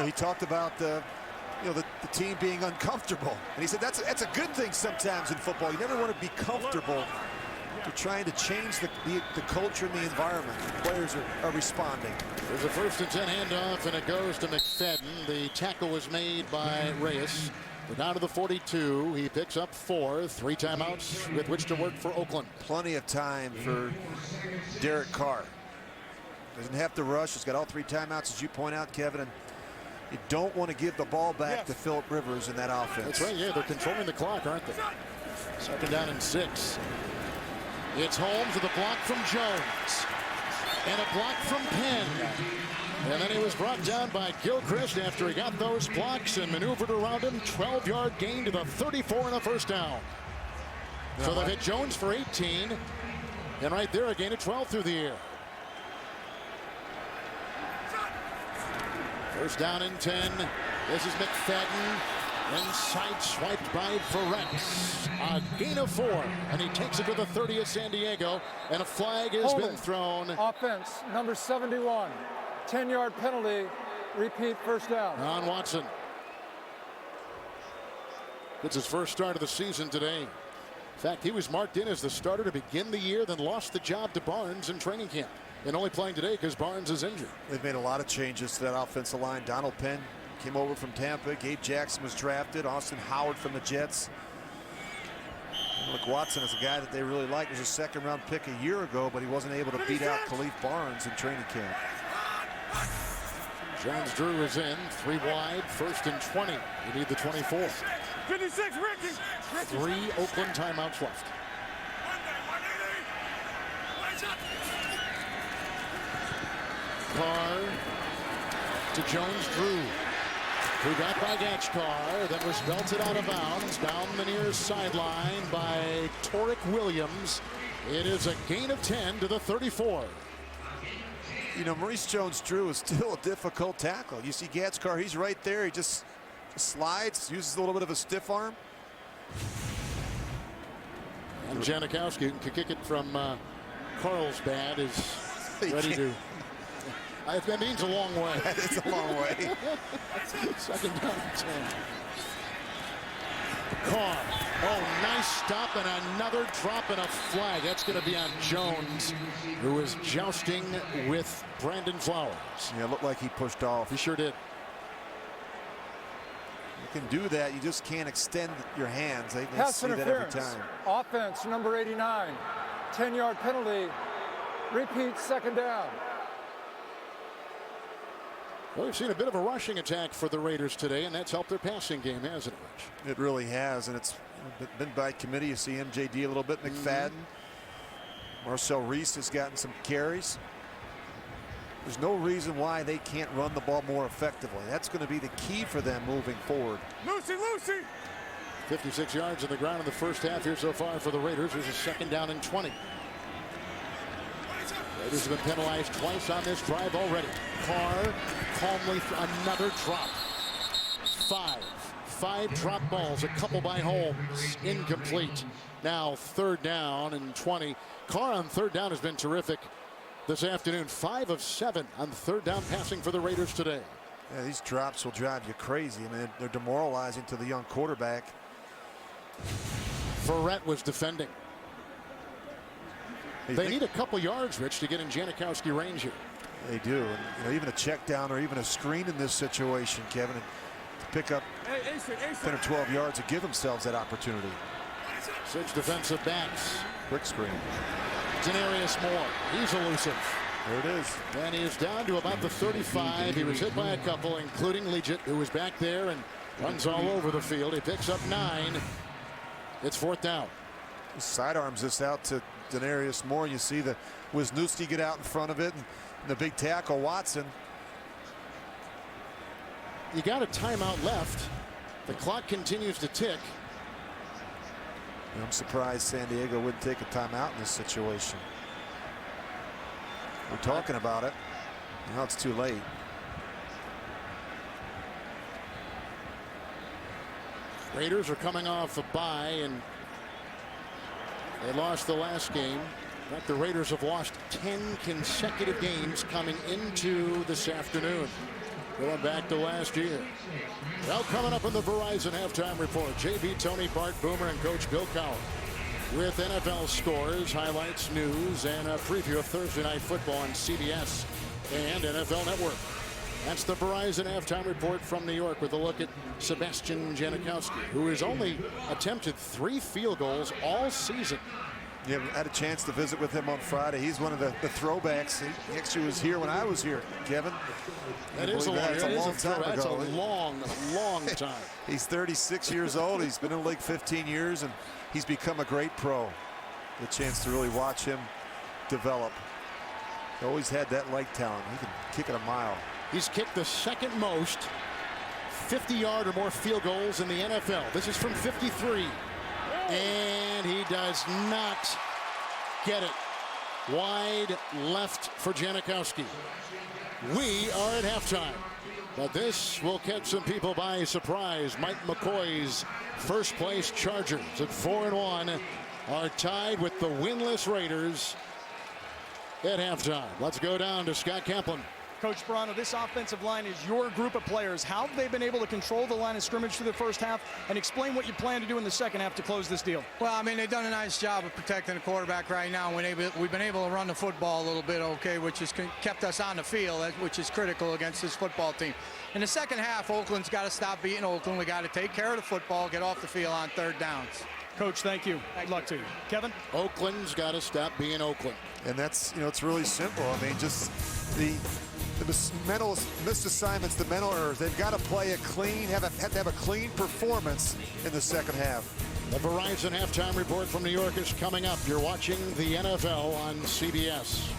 he talked about the team being uncomfortable, and he said that's a good thing sometimes in football. You never want to be comfortable. You're trying to change the culture and the environment. The players are responding. There's a 1st and 10 handoff, and it goes to McFadden. The tackle was made by Reyes. We're down to the 42. He picks up 4. 3 timeouts with which to work for Oakland. Plenty of time for Derek Carr. Doesn't have to rush. He's got all 3 timeouts, as you point out, Kevin. And you don't want to give the ball back to Phillip Rivers in that offense. That's right, yeah, they're controlling the clock, aren't they? 2nd down and 6. It's Holmes with a block from Jones. And a block from Penn. And then he was brought down by Gilchrist after he got those blocks and maneuvered around him. 12-yard gain to the 34 and a first down. So they've hit Jones for 18. And right there, a gain of 12 through the air. 1st down and 10. This is McFadden. Inside swiped by Ferex. A gain of 4. And he takes it to the 30 of San Diego. And a flag has been thrown. Offense, number 71. 10-yard penalty. Repeat, first down. Ron Watson. It's his first start of the season today. In fact, he was marked in as the starter to begin the year, then lost the job to Barnes in training camp. And only playing today because Barnes is injured. They've made a lot of changes to that offensive line. Donald Penn came over from Tampa. Gabe Jackson was drafted. Austin Howard from the Jets. Look, Watson is a guy that they really like. He was a 2nd-round pick a year ago, but he wasn't able to beat out Khalif Barnes in training camp. Jones Drew is in. 3 wide. 1st and 20. You need the 24. 56, Ricky. 3 Oakland timeouts left. Carr to Jones-Drew, who got by Carr, then was belted out of bounds down the near sideline by Torek Williams. It is a gain of 10 to the 34. You know, Maurice Jones-Drew is still a difficult tackle. You see Carr, he's right there. He just slides, uses a little bit of a stiff arm. And Janikowski, who can kick it from Carlsbad, is ready to. That means a long way. That is a long way. Second down 10. Carr. Oh, nice stop and another drop and a flag. That's going to be on Jones, who is jousting with Brandon Flowers. Yeah, it looked like he pushed off. He sure did. You can do that. You just can't extend your hands. They Pass see that interference. every time. Offense, number 89. 10-yard penalty. Repeat, second down. Well, we've seen a bit of a rushing attack for the Raiders today, and that's helped their passing game, hasn't it, Rich? It really has, and it's been by committee. You see MJD a little bit, McFadden. Marcel Reese has gotten some carries. There's no reason why they can't run the ball more effectively. That's going to be the key for them moving forward. Lucy! 56 yards on the ground in the first half here so far for the Raiders. There's a second down and 20. Raiders have been penalized twice on this drive already. Carr calmly another drop. Five drop balls, a couple by Holmes, incomplete. Now third down and 20. Carr on third down has been terrific this afternoon. 5 of 7 on third down passing for the Raiders today. Yeah, these drops will drive you crazy. I mean, they're demoralizing to the young quarterback. Ferret was defending. They need a couple yards, Rich, to get in Janikowski range here. They do. And, you know, even a check down or even a screen in this situation, Kevin, to pick up 10 or 12 yards to give themselves that opportunity. 6 defensive backs. Quick screen. Denarius Moore. He's elusive. There it is. And he is down to about the 35. He was hit by a couple, including Legit, who was back there and runs all over the field. He picks up 9. It's fourth down. He sidearms this out to Denarius Moore. You see the Wisniewski get out in front of it, and the big tackle Watson. You got a timeout left. The clock continues to tick. I'm surprised San Diego wouldn't take a timeout in this situation. We're talking about it. Now it's too late. Raiders are coming off a bye, and they lost the last game. In fact, the Raiders have lost 10 consecutive games coming into this afternoon, going back to last year. Well, coming up in the Verizon halftime report, JB, Tony, Bart Boomer, and Coach Bill Cowher with NFL scores, highlights, news, and a preview of Thursday Night Football on CBS and NFL Network. That's the Verizon halftime report from New York with a look at Sebastian Janikowski, who has only attempted 3 field goals all season. Yeah, I had a chance to visit with him on Friday. He's one of the throwbacks. He actually was here when I was here, Kevin. That is a long time ago. That's a long time. He's 36 years old. He's been in the league 15 years, and he's become a great pro. The chance to really watch him develop. He always had that leg talent. He can kick it a mile. He's kicked the second most 50-yard or more field goals in the NFL. This is from 53. And he does not get it. Wide left for Janikowski. We are at halftime. But this will catch some people by surprise. Mike McCoy's first place Chargers at 4-1 are tied with the winless Raiders at halftime. Let's go down to Scott Kaplan. Coach Brando, this offensive line is your group of players. How have they been able to control the line of scrimmage through the first half, and explain what you plan to do in the second half to close this deal? Well, I mean, they've done a nice job of protecting the quarterback right now. We've been able to run the football a little bit, okay, which has kept us on the field, which is critical against this football team. In the second half, Oakland's got to stop beating Oakland. We got to take care of the football, get off the field on third downs. Coach, thank you. Good luck to you. Kevin? Oakland's got to stop being Oakland. And that's, you know, it's really simple. I mean, just the the mental missed assignments, the mental errors. They've got to play a clean, have to have a clean performance in the second half. The Verizon halftime report from New York is coming up. You're watching the NFL on CBS.